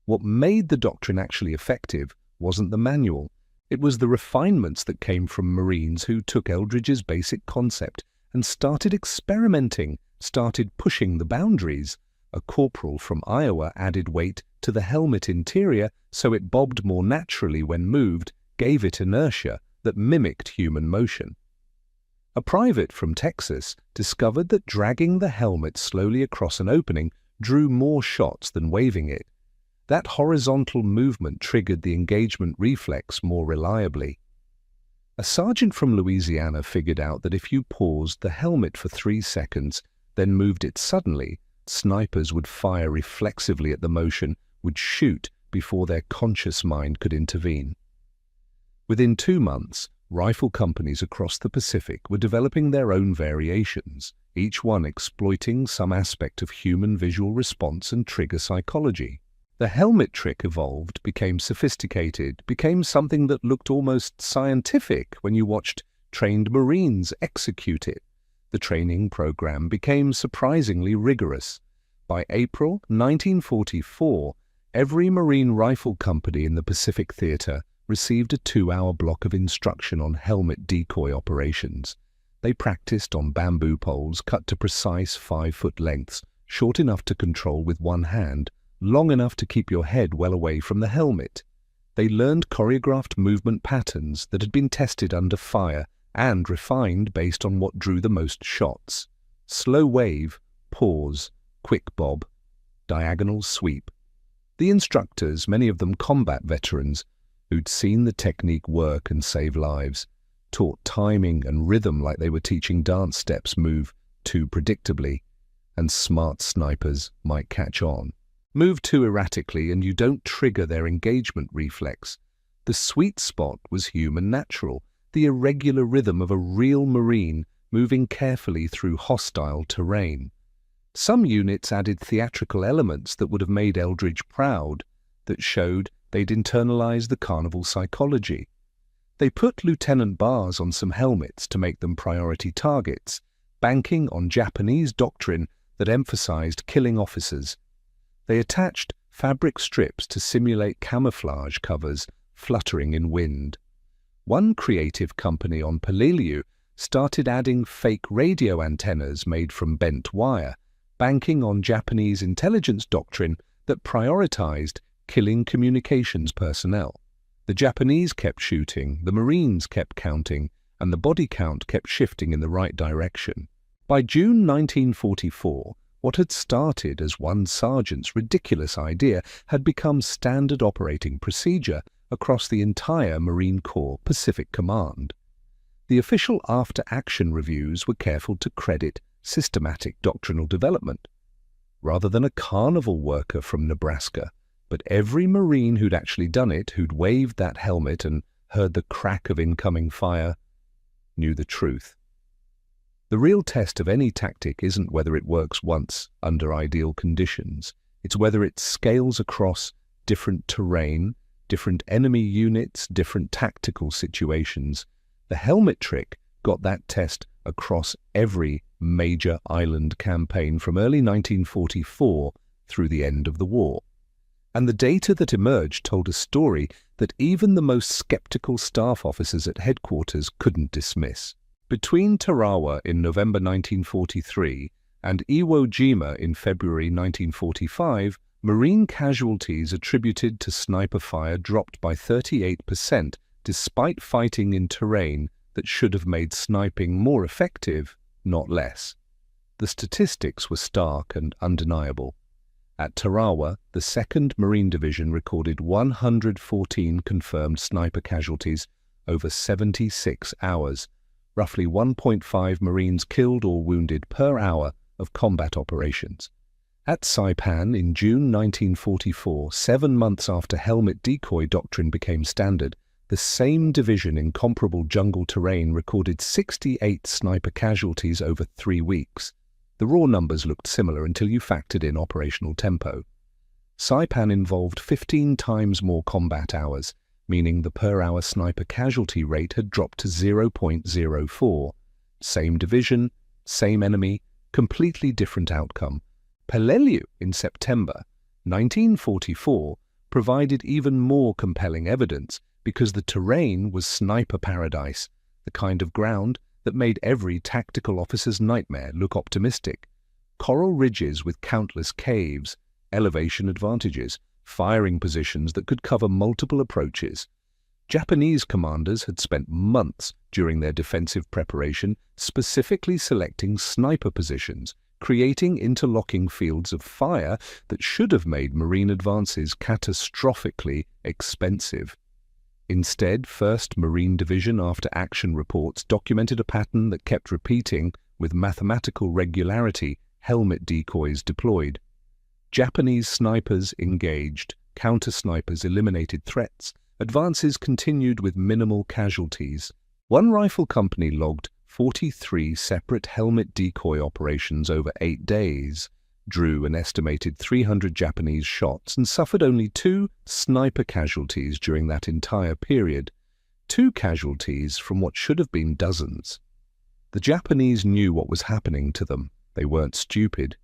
What made the doctrine actually effective wasn't the manual. It was the refinements that came from Marines who took Eldridge's basic concept and started experimenting, started pushing the boundaries. A corporal from Iowa added weight to the helmet interior so it bobbed more naturally when moved, gave it inertia that mimicked human motion. A private from Texas discovered that dragging the helmet slowly across an opening drew more shots than waving it. That horizontal movement triggered the engagement reflex more reliably. A sergeant from Louisiana figured out that if you paused the helmet for 3 seconds, then moved it suddenly, snipers would fire reflexively at the motion, would shoot before their conscious mind could intervene. Within 2 months, rifle companies across the Pacific were developing their own variations, each one exploiting some aspect of human visual response and trigger psychology. The helmet trick evolved, became sophisticated, became something that looked almost scientific when you watched trained Marines execute it. The training program became surprisingly rigorous. By April 1944, every Marine rifle company in the Pacific Theater received a 2-hour block of instruction on helmet decoy operations. They practiced on bamboo poles cut to precise 5-foot lengths, short enough to control with one hand, long enough to keep your head well away from the helmet. They learned choreographed movement patterns that had been tested under fire and refined based on what drew the most shots. Slow wave, pause, quick bob, diagonal sweep. The instructors, many of them combat veterans, who'd seen the technique work and save lives, taught timing and rhythm like they were teaching dance steps move too predictably, and smart snipers might catch on. Move too erratically and you don't trigger their engagement reflex. The sweet spot was human natural, the irregular rhythm of a real Marine moving carefully through hostile terrain. Some units added theatrical elements that would have made Eldridge proud, that showed they'd internalized the carnival psychology. They put lieutenant bars on some helmets to make them priority targets, banking on Japanese doctrine that emphasized killing officers. They attached fabric strips to simulate camouflage covers fluttering in wind. One creative company on Peleliu started adding fake radio antennas made from bent wire, banking on Japanese intelligence doctrine that prioritized killing communications personnel. The Japanese kept shooting, the Marines kept counting, and the body count kept shifting in the right direction. By June 1944, what had started as one sergeant's ridiculous idea had become standard operating procedure across the entire Marine Corps Pacific Command. The official after-action reviews were careful to credit systematic doctrinal development. Rather than a carnival worker from Nebraska, but every Marine who'd actually done it, who'd waved that helmet and heard the crack of incoming fire, knew the truth. The real test of any tactic isn't whether it works once under ideal conditions. It's whether it scales across different terrain, different enemy units, different tactical situations. The helmet trick got that test across every major island campaign from early 1944 through the end of the war. And the data that emerged told a story that even the most skeptical staff officers at headquarters couldn't dismiss. Between Tarawa in November 1943 and Iwo Jima in February 1945, Marine casualties attributed to sniper fire dropped by 38% despite fighting in terrain that should have made sniping more effective, not less. The statistics were stark and undeniable. At Tarawa, the 2nd Marine Division recorded 114 confirmed sniper casualties over 76 hours, roughly 1.5 Marines killed or wounded per hour of combat operations. At Saipan in June 1944, 7 months after helmet decoy doctrine became standard, the same division in comparable jungle terrain recorded 68 sniper casualties over 3 weeks. The raw numbers looked similar until you factored in operational tempo. Saipan involved 15 times more combat hours, meaning the per-hour sniper casualty rate had dropped to 0.04. Same division, same enemy, completely different outcome. Peleliu in September 1944 provided even more compelling evidence because the terrain was sniper paradise, the kind of ground that made every tactical officer's nightmare look optimistic. Coral ridges with countless caves, elevation advantages, firing positions that could cover multiple approaches. Japanese commanders had spent months during their defensive preparation specifically selecting sniper positions, creating interlocking fields of fire that should have made Marine advances catastrophically expensive. Instead, 1st Marine Division after action reports documented a pattern that kept repeating with mathematical regularity: helmet decoys deployed. Japanese snipers engaged, counter-snipers eliminated threats, advances continued with minimal casualties. One rifle company logged 43 separate helmet decoy operations over 8 days, drew an estimated 300 Japanese shots, and suffered only 2 sniper casualties during that entire period. 2 casualties from what should have been dozens. The Japanese knew what was happening to them. They weren't stupid.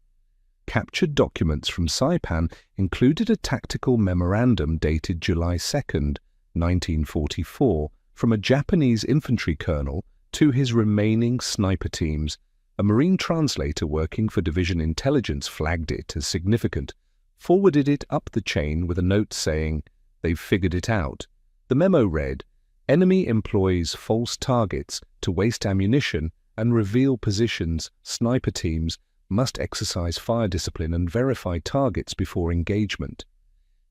Captured documents from Saipan included a tactical memorandum dated July 2nd, 1944, from a Japanese infantry colonel to his remaining sniper teams. A Marine translator working for Division Intelligence flagged it as significant, forwarded it up the chain with a note saying, "They've figured it out." The memo read, "Enemy employs false targets to waste ammunition and reveal positions. Sniper teams must exercise fire discipline and verify targets before engagement."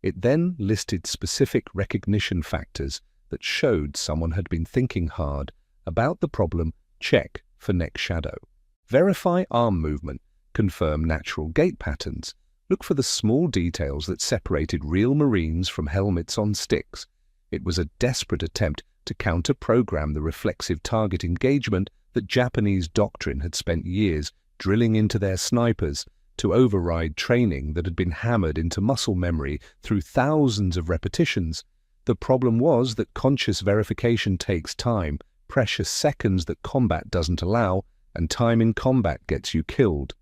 It then listed specific recognition factors that showed someone had been thinking hard about the problem. Check for neck shadow. Verify arm movement. Confirm natural gait patterns. Look for the small details that separated real Marines from helmets on sticks. It was a desperate attempt to counter-program the reflexive target engagement that Japanese doctrine had spent years drilling into their snipers, to override training that had been hammered into muscle memory through thousands of repetitions. The problem was that conscious verification takes time, precious seconds that combat doesn't allow, and time in combat gets you killed.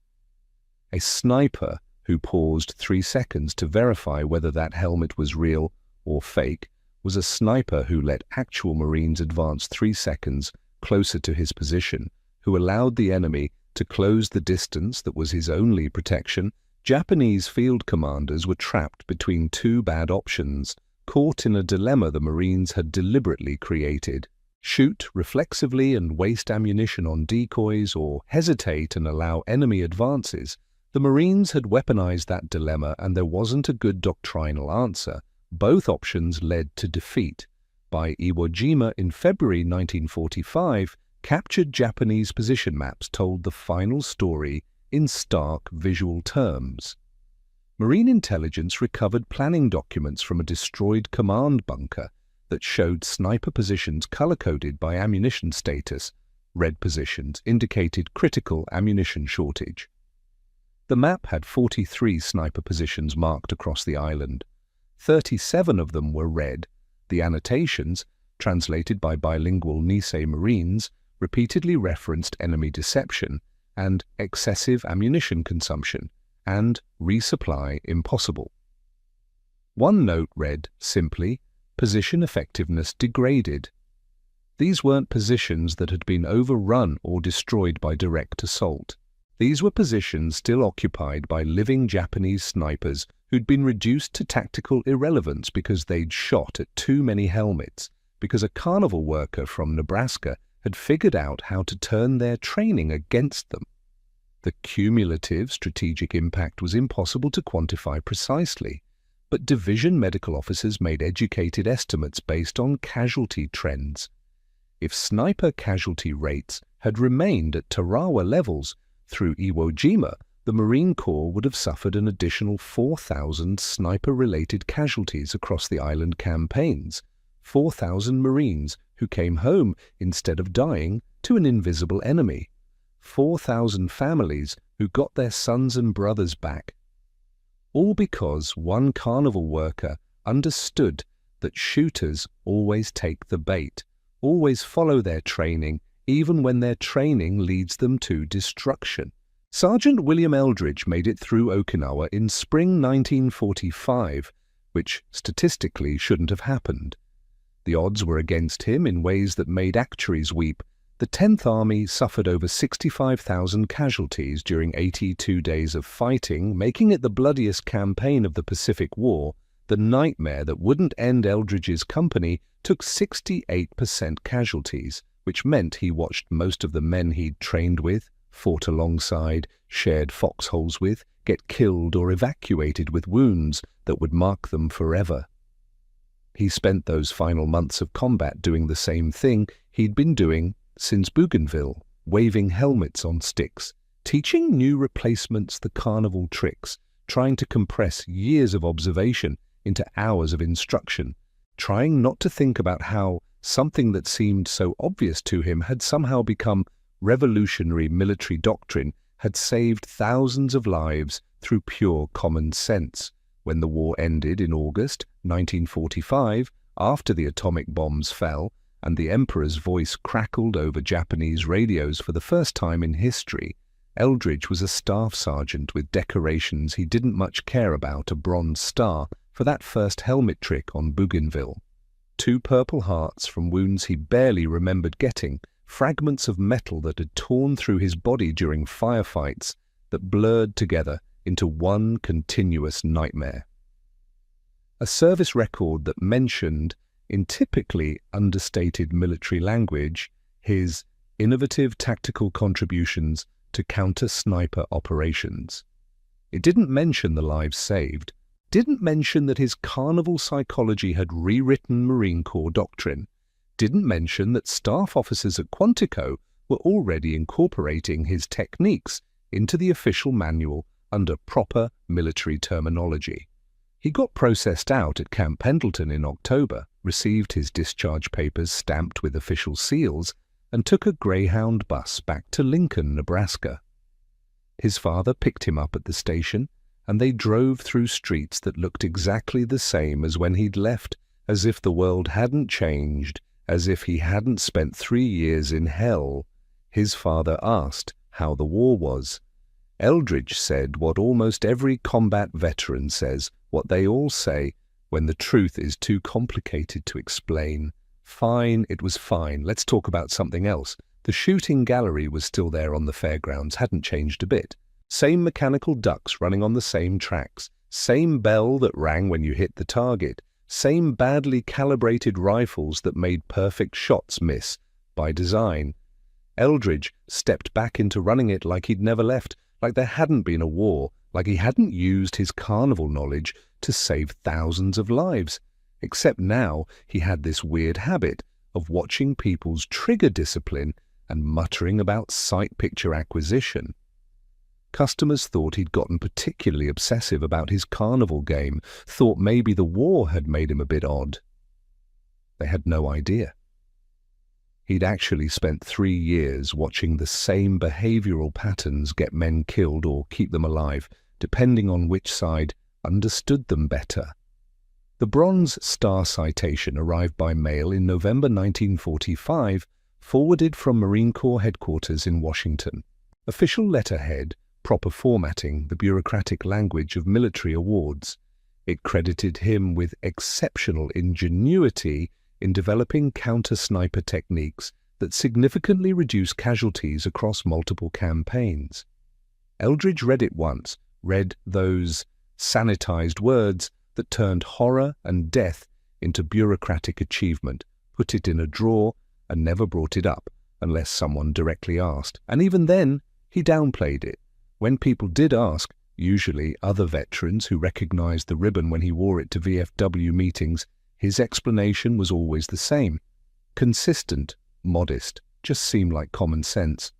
A sniper who paused 3 seconds to verify whether that helmet was real or fake was a sniper who let actual Marines advance 3 seconds closer to his position, who allowed the enemy to close the distance that was his only protection. Japanese field commanders were trapped between 2 bad options, caught in a dilemma the Marines had deliberately created: shoot reflexively and waste ammunition on decoys, or hesitate and allow enemy advances. The Marines had weaponized that dilemma, and there wasn't a good doctrinal answer. Both options led to defeat. By Iwo Jima in February 1945, captured Japanese position maps told the final story in stark visual terms. Marine intelligence recovered planning documents from a destroyed command bunker that showed sniper positions color-coded by ammunition status. Red positions indicated critical ammunition shortage. The map had 43 sniper positions marked across the island. 37 of them were red. The annotations, translated by bilingual Nisei Marines, repeatedly referenced enemy deception and excessive ammunition consumption and resupply impossible. One note read simply, "Position effectiveness degraded." These weren't positions that had been overrun or destroyed by direct assault. These were positions still occupied by living Japanese snipers who'd been reduced to tactical irrelevance because they'd shot at too many helmets, because a carnival worker from Nebraska had figured out how to turn their training against them. The cumulative strategic impact was impossible to quantify precisely, but division medical officers made educated estimates based on casualty trends. If sniper casualty rates had remained at Tarawa levels through Iwo Jima, the Marine Corps would have suffered an additional 4,000 sniper-related casualties across the island campaigns, 4,000 Marines who came home instead of dying to an invisible enemy, 4,000 families who got their sons and brothers back. All because one carnival worker understood that shooters always take the bait, always follow their training, even when their training leads them to destruction. Sergeant William Eldridge made it through Okinawa in spring 1945, which statistically shouldn't have happened. The odds were against him in ways that made actuaries weep. The 10th Army suffered over 65,000 casualties during 82 days of fighting, making it the bloodiest campaign of the Pacific War. The The nightmare that wouldn't end Eldridge's company took 68% casualties, which meant he watched most of the men he'd trained with, fought alongside, shared foxholes with, get killed or evacuated with wounds that would mark them forever. He spent those final months of combat doing the same thing he'd been doing since Bougainville, waving helmets on sticks, teaching new replacements the carnival tricks, trying to compress years of observation into hours of instruction, trying not to think about how something that seemed so obvious to him had somehow become revolutionary military doctrine, had saved thousands of lives through pure common sense. When the war ended in August 1945, after the atomic bombs fell and the Emperor's voice crackled over Japanese radios for the first time in history, Eldridge was a staff sergeant with decorations he didn't much care about, a Bronze Star for that first helmet trick on Bougainville, 2 Purple Hearts from wounds he barely remembered getting, fragments of metal that had torn through his body during firefights that blurred together into one continuous nightmare. A service record that mentioned, in typically understated military language, his innovative tactical contributions to counter-sniper operations. It didn't mention the lives saved, didn't mention that his carnival psychology had rewritten Marine Corps doctrine, didn't mention that staff officers at Quantico were already incorporating his techniques into the official manual under proper military terminology. He got processed out at Camp Pendleton in October, received his discharge papers stamped with official seals, and took a Greyhound bus back to Lincoln, Nebraska. His father picked him up at the station, and they drove through streets that looked exactly the same as when he'd left, as if the world hadn't changed, as if he hadn't spent 3 years in hell. His father asked how the war was. Eldridge said what almost every combat veteran says, what they all say when the truth is too complicated to explain. Fine, it was fine. Let's talk about something else. The shooting gallery was still there on the fairgrounds, hadn't changed a bit. Same mechanical ducks running on the same tracks, same bell that rang when you hit the target, same badly calibrated rifles that made perfect shots miss by design. Eldridge stepped back into running it like he'd never left, like there hadn't been a war, like he hadn't used his carnival knowledge to save thousands of lives. Except now he had this weird habit of watching people's trigger discipline and muttering about sight picture acquisition. Customers thought he'd gotten particularly obsessive about his carnival game, thought maybe the war had made him a bit odd. They had no idea. He'd actually spent 3 years watching the same behavioral patterns get men killed or keep them alive, depending on which side understood them better. The Bronze Star citation arrived by mail in November 1945, forwarded from Marine Corps headquarters in Washington. Official letterhead, proper formatting, the bureaucratic language of military awards. It credited him with exceptional ingenuity in developing counter-sniper techniques that significantly reduce casualties across multiple campaigns. Eldridge read it once, read those sanitized words that turned horror and death into bureaucratic achievement, put it in a drawer, and never brought it up, unless someone directly asked. And even then, he downplayed it. When people did ask, usually other veterans who recognized the ribbon when he wore it to VFW meetings, his explanation was always the same. Consistent, modest, just seemed like common sense.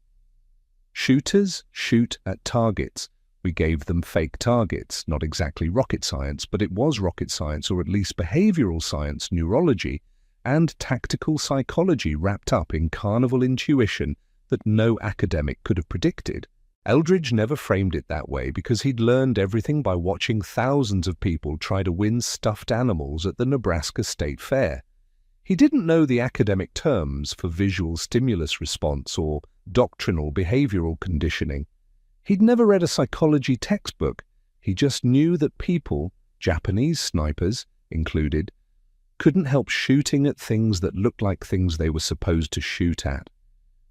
Shooters shoot at targets. We gave them fake targets, not exactly rocket science, but it was rocket science, or at least behavioral science, neurology, and tactical psychology wrapped up in carnival intuition that no academic could have predicted. Eldridge never framed it that way because he'd learned everything by watching thousands of people try to win stuffed animals at the Nebraska State Fair. He didn't know the academic terms for visual stimulus response or doctrinal behavioral conditioning. He'd never read a psychology textbook. He just knew that people, Japanese snipers included, couldn't help shooting at things that looked like things they were supposed to shoot at.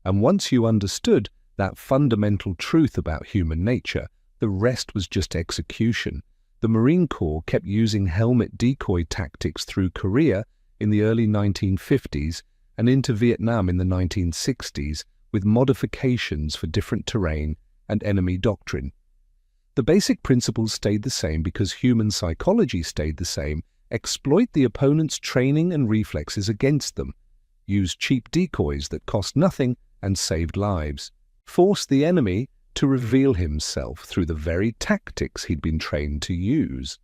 And once you understood that fundamental truth about human nature, the rest was just execution. The Marine Corps kept using helmet decoy tactics through Korea in the early 1950s and into Vietnam in the 1960s, with modifications for different terrain and enemy doctrine. The basic principles stayed the same because human psychology stayed the same: exploit the opponent's training and reflexes against them, use cheap decoys that cost nothing and saved lives, force the enemy to reveal himself through the very tactics he'd been trained to use.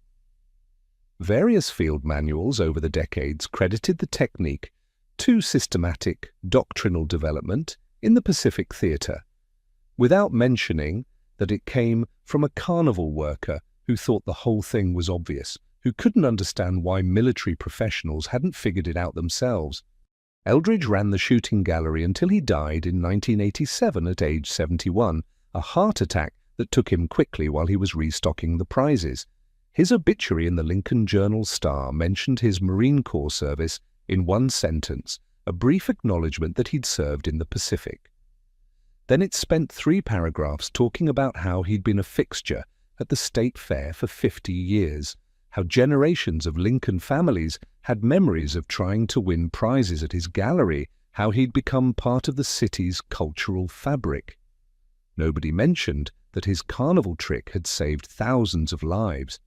Various field manuals over the decades credited the technique to systematic doctrinal development in the Pacific theater, without mentioning that it came from a carnival worker who thought the whole thing was obvious, who couldn't understand why military professionals hadn't figured it out themselves. Eldridge ran the shooting gallery until he died in 1987 at age 71, a heart attack that took him quickly while he was restocking the prizes. His obituary in the Lincoln Journal-Star mentioned his Marine Corps service in one sentence, a brief acknowledgement that he'd served in the Pacific. Then it spent 3 paragraphs talking about how he'd been a fixture at the State Fair for 50 years, how generations of Lincoln families had memories of trying to win prizes at his gallery, how he'd become part of the city's cultural fabric. Nobody mentioned that his carnival trick had saved thousands of lives.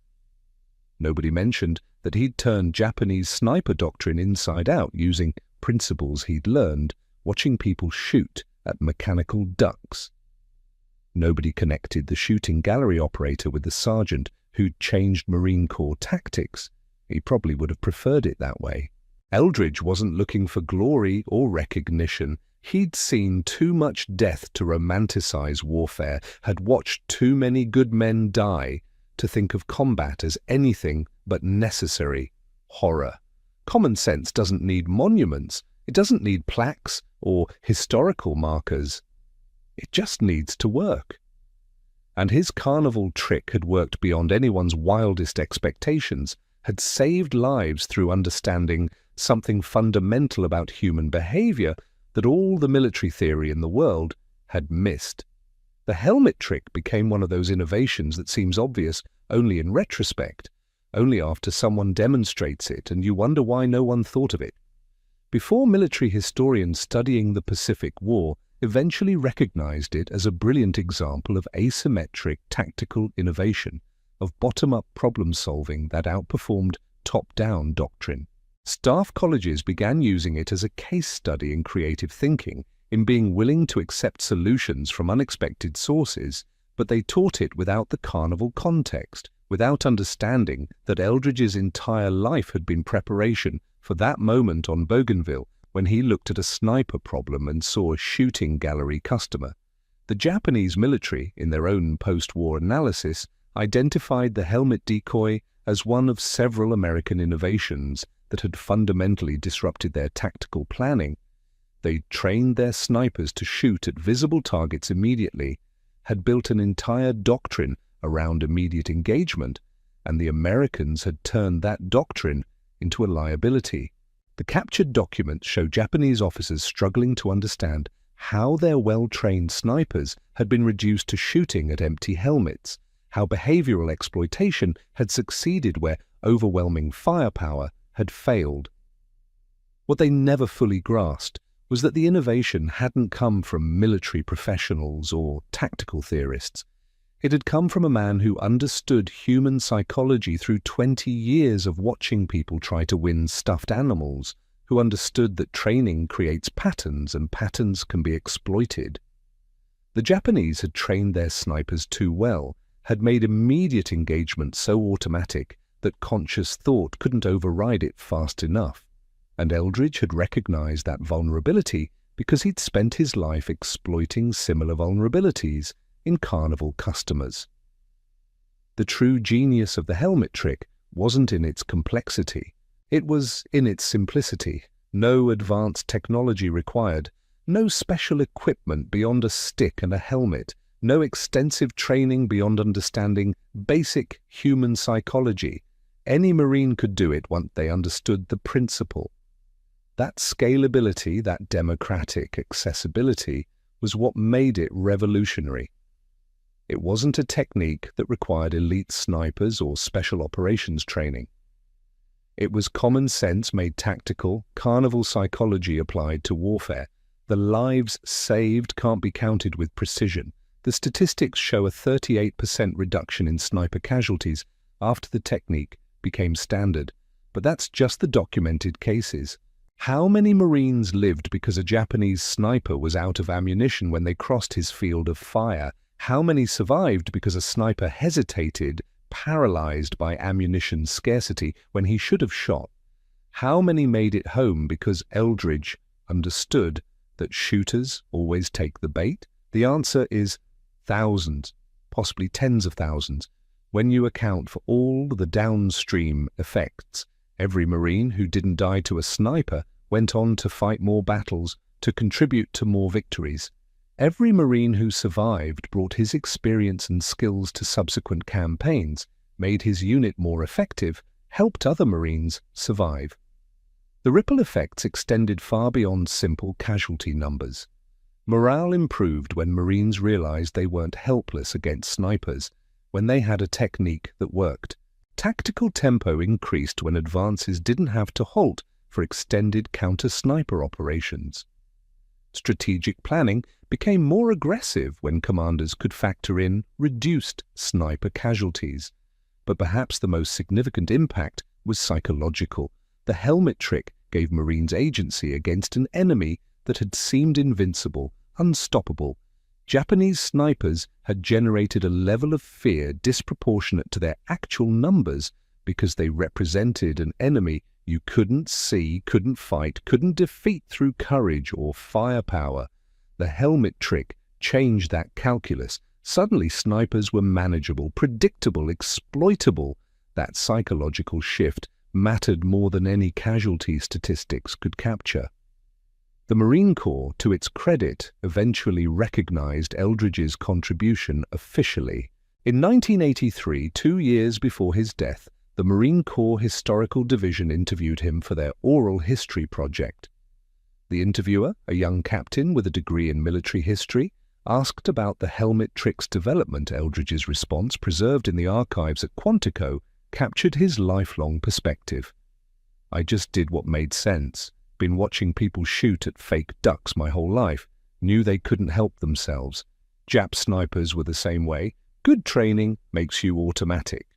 Nobody mentioned that he'd turned Japanese sniper doctrine inside out using principles he'd learned watching people shoot at mechanical ducks. Nobody connected the shooting gallery operator with the sergeant who'd changed Marine Corps tactics. He probably would have preferred it that way. Eldridge wasn't looking for glory or recognition. He'd seen too much death to romanticize warfare, had watched too many good men die to think of combat as anything but necessary horror. Common sense doesn't need monuments. It doesn't need plaques or historical markers. It just needs to work. And his carnival trick had worked beyond anyone's wildest expectations, had saved lives through understanding something fundamental about human behavior that all the military theory in the world had missed. The helmet trick became one of those innovations that seems obvious only in retrospect, only after someone demonstrates it and you wonder why no one thought of it. Before, military historians studying the Pacific War eventually recognized it as a brilliant example of asymmetric tactical innovation, of bottom-up problem-solving that outperformed top-down doctrine. Staff colleges began using it as a case study in creative thinking, in being willing to accept solutions from unexpected sources, but they taught it without the carnival context, without understanding that Eldridge's entire life had been preparation for that moment on Bougainville when he looked at a sniper problem and saw a shooting gallery customer. The Japanese military, in their own post-war analysis, identified the helmet decoy as one of several American innovations that had fundamentally disrupted their tactical planning. They trained their snipers to shoot at visible targets immediately, had built an entire doctrine around immediate engagement, and the Americans had turned that doctrine into a liability. The captured documents show Japanese officers struggling to understand how their well-trained snipers had been reduced to shooting at empty helmets, how behavioral exploitation had succeeded where overwhelming firepower had failed. What they never fully grasped was that the innovation hadn't come from military professionals or tactical theorists. It had come from a man who understood human psychology through 20 years of watching people try to win stuffed animals, who understood that training creates patterns and patterns can be exploited. The Japanese had trained their snipers too well, had made immediate engagement so automatic that conscious thought couldn't override it fast enough. And Eldridge had recognized that vulnerability because he'd spent his life exploiting similar vulnerabilities in carnival customers. The true genius of the helmet trick wasn't in its complexity. It was in its simplicity. No advanced technology required, no special equipment beyond a stick and a helmet, no extensive training beyond understanding basic human psychology. Any Marine could do it once they understood the principle. That scalability, that democratic accessibility, was what made it revolutionary. It wasn't a technique that required elite snipers or special operations training. It was common sense made tactical, carnival psychology applied to warfare. The lives saved can't be counted with precision. The statistics show a 38% reduction in sniper casualties after the technique became standard. But that's just the documented cases. How many Marines lived because a Japanese sniper was out of ammunition when they crossed his field of fire? How many survived because a sniper hesitated, paralyzed by ammunition scarcity when he should have shot? How many made it home because Eldridge understood that shooters always take the bait? The answer is thousands, possibly tens of thousands. When you account for all the downstream effects, every Marine who didn't die to a sniper went on to fight more battles, to contribute to more victories. Every Marine who survived brought his experience and skills to subsequent campaigns, made his unit more effective, helped other Marines survive. The ripple effects extended far beyond simple casualty numbers. Morale improved when Marines realized they weren't helpless against snipers, when they had a technique that worked. Tactical tempo increased when advances didn't have to halt for extended counter-sniper operations. Strategic planning became more aggressive when commanders could factor in reduced sniper casualties. But perhaps the most significant impact was psychological. The helmet trick gave Marines agency against an enemy that had seemed invincible, unstoppable. Japanese snipers had generated a level of fear disproportionate to their actual numbers because they represented an enemy you couldn't see, couldn't fight, couldn't defeat through courage or firepower. The helmet trick changed that calculus. Suddenly snipers were manageable, predictable, exploitable. That psychological shift mattered more than any casualty statistics could capture. The Marine Corps, to its credit, eventually recognized Eldridge's contribution officially. In 1983, 2 years before his death, the Marine Corps Historical Division interviewed him for their oral history project. The interviewer, a young captain with a degree in military history, asked about the helmet trick's development. Eldridge's response, preserved in the archives at Quantico, captured his lifelong perspective. "I just did what made sense. Been watching people shoot at fake ducks my whole life. Knew they couldn't help themselves. Jap snipers were the same way. Good training makes you automatic.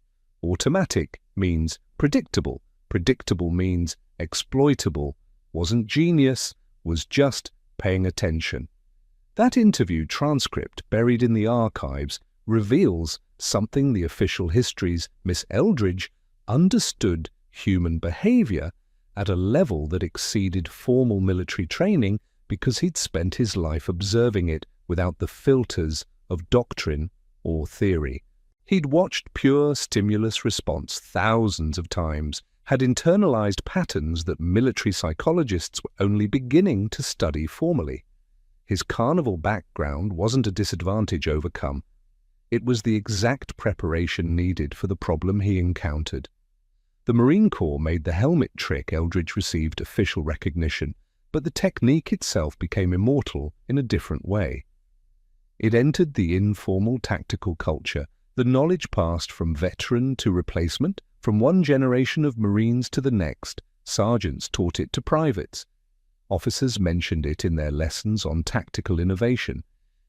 Automatic means predictable. Predictable means exploitable. Wasn't genius, was just paying attention." That interview transcript, buried in the archives, reveals something the official histories Miss Eldridge understood human behavior at a level that exceeded formal military training because he'd spent his life observing it without the filters of doctrine or theory. He'd watched pure stimulus response thousands of times, had internalized patterns that military psychologists were only beginning to study formally. His carnival background wasn't a disadvantage overcome. It was the exact preparation needed for the problem he encountered. The Marine Corps made the helmet trick. Eldridge received official recognition, but the technique itself became immortal in a different way. It entered the informal tactical culture. The knowledge passed from veteran to replacement, from one generation of Marines to the next. Sergeants taught it to privates. Officers mentioned it in their lessons on tactical innovation.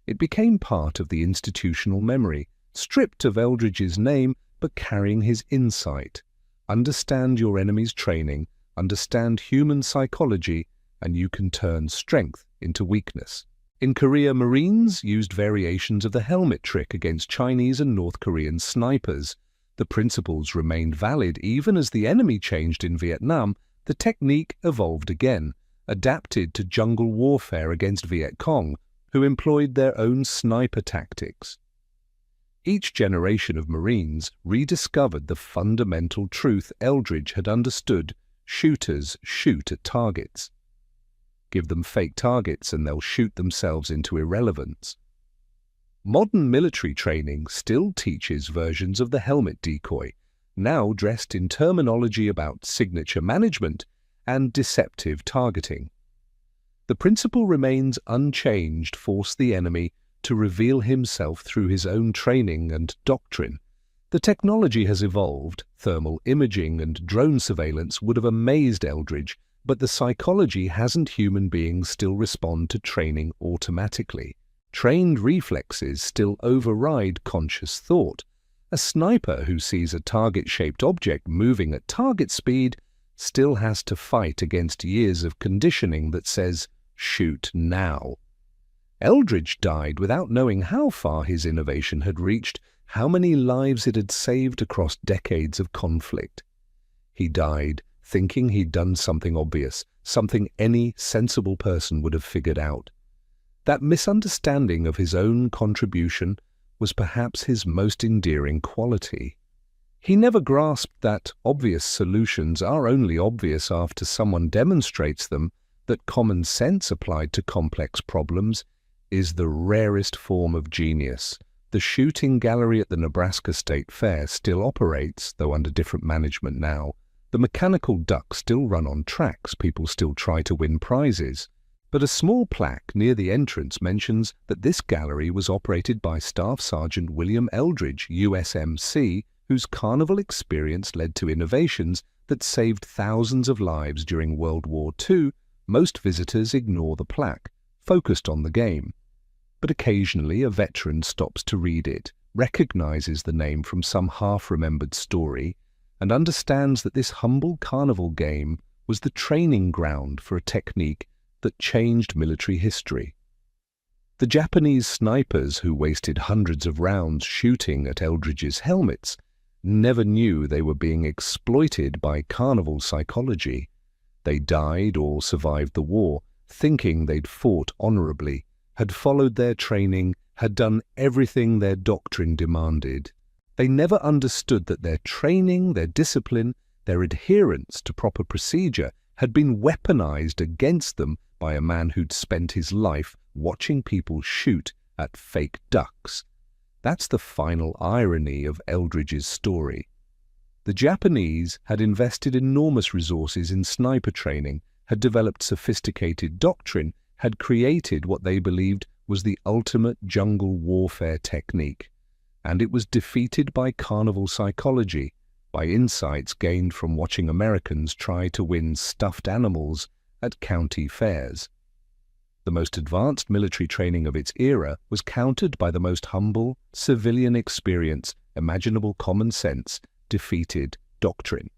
It became part of the institutional memory, stripped of Eldridge's name but carrying his insight. Understand your enemy's training, understand human psychology, and you can turn strength into weakness. In Korea, Marines used variations of the helmet trick against Chinese and North Korean snipers. The principles remained valid even as the enemy changed in Vietnam. The technique evolved again, adapted to jungle warfare against Viet Cong, who employed their own sniper tactics. Each generation of Marines rediscovered the fundamental truth Eldridge had understood: shooters shoot at targets. Give them fake targets and they'll shoot themselves into irrelevance. Modern military training still teaches versions of the helmet decoy, now dressed in terminology about signature management and deceptive targeting. The principle remains unchanged: force the enemy to reveal himself through his own training and doctrine. The technology has evolved. Thermal imaging and drone surveillance would have amazed Eldridge, but the psychology hasn't. Human beings still respond to training automatically. Trained reflexes still override conscious thought. A sniper who sees a target-shaped object moving at target speed still has to fight against years of conditioning that says, "Shoot now." Eldridge died without knowing how far his innovation had reached, how many lives it had saved across decades of conflict. He died thinking he'd done something obvious, something any sensible person would have figured out. That misunderstanding of his own contribution was perhaps his most endearing quality. He never grasped that obvious solutions are only obvious after someone demonstrates them, that common sense applied to complex problems is the rarest form of genius. The shooting gallery at the Nebraska State Fair still operates, though under different management now. The mechanical ducks still run on tracks, people still try to win prizes. But a small plaque near the entrance mentions that this gallery was operated by Staff Sergeant William Eldridge, USMC, whose carnival experience led to innovations that saved thousands of lives during World War II. Most visitors ignore the plaque, focused on the game. But occasionally a veteran stops to read it, recognizes the name from some half-remembered story, and understands that this humble carnival game was the training ground for a technique that changed military history. The Japanese snipers who wasted hundreds of rounds shooting at Eldridge's helmets never knew they were being exploited by carnival psychology. They died or survived the war, thinking they'd fought honorably, had followed their training, had done everything their doctrine demanded. They never understood that their training, their discipline, their adherence to proper procedure had been weaponized against them by a man who'd spent his life watching people shoot at fake ducks. That's the final irony of Eldridge's story. The Japanese had invested enormous resources in sniper training, had developed sophisticated doctrine, had created what they believed was the ultimate jungle warfare technique. And it was defeated by carnival psychology, by insights gained from watching Americans try to win stuffed animals at county fairs. The most advanced military training of its era was countered by the most humble, civilian experience, imaginable common sense, defeated doctrine.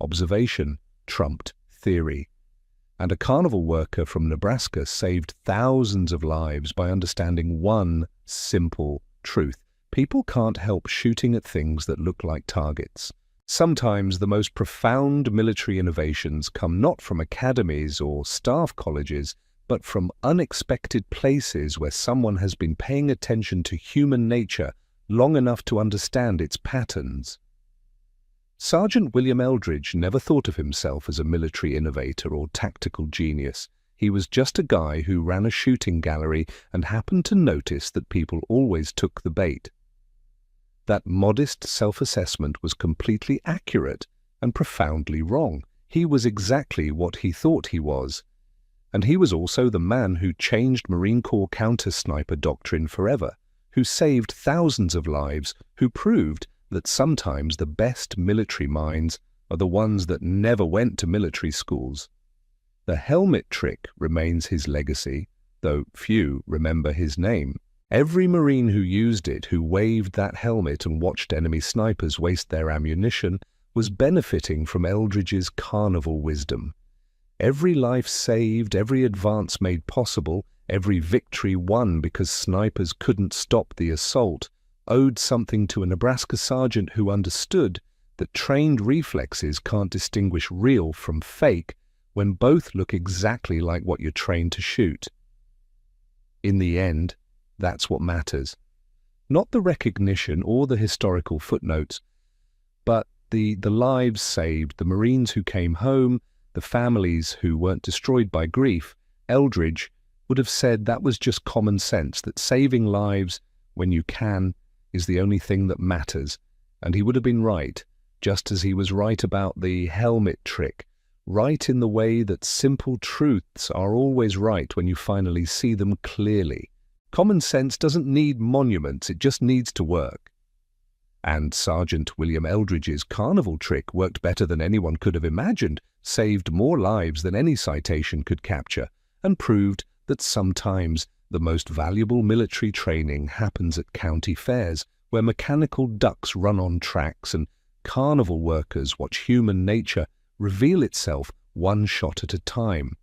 Observation trumped theory. And a carnival worker from Nebraska saved thousands of lives by understanding one simple truth. People can't help shooting at things that look like targets. Sometimes the most profound military innovations come not from academies or staff colleges, but from unexpected places where someone has been paying attention to human nature long enough to understand its patterns. Sergeant William Eldridge never thought of himself as a military innovator or tactical genius. He was just a guy who ran a shooting gallery and happened to notice that people always took the bait. That modest self-assessment was completely accurate and profoundly wrong. He was exactly what he thought he was. And he was also the man who changed Marine Corps counter-sniper doctrine forever, who saved thousands of lives, who proved that sometimes the best military minds are the ones that never went to military schools. The helmet trick remains his legacy, though few remember his name. Every Marine who used it, who waved that helmet and watched enemy snipers waste their ammunition, was benefiting from Eldridge's carnival wisdom. Every life saved, every advance made possible, every victory won because snipers couldn't stop the assault, owed something to a Nebraska sergeant who understood that trained reflexes can't distinguish real from fake when both look exactly like what you're trained to shoot. In the end, that's what matters. Not the recognition or the historical footnotes, but the lives saved, the Marines who came home, the families who weren't destroyed by grief. Eldridge would have said that was just common sense, that saving lives when you can is the only thing that matters. And he would have been right, just as he was right about the helmet trick, right in the way that simple truths are always right when you finally see them clearly. Common sense doesn't need monuments, it just needs to work. And Sergeant William Eldridge's carnival trick worked better than anyone could have imagined, saved more lives than any citation could capture, and proved that sometimes the most valuable military training happens at county fairs, where mechanical ducks run on tracks and carnival workers watch human nature reveal itself one shot at a time.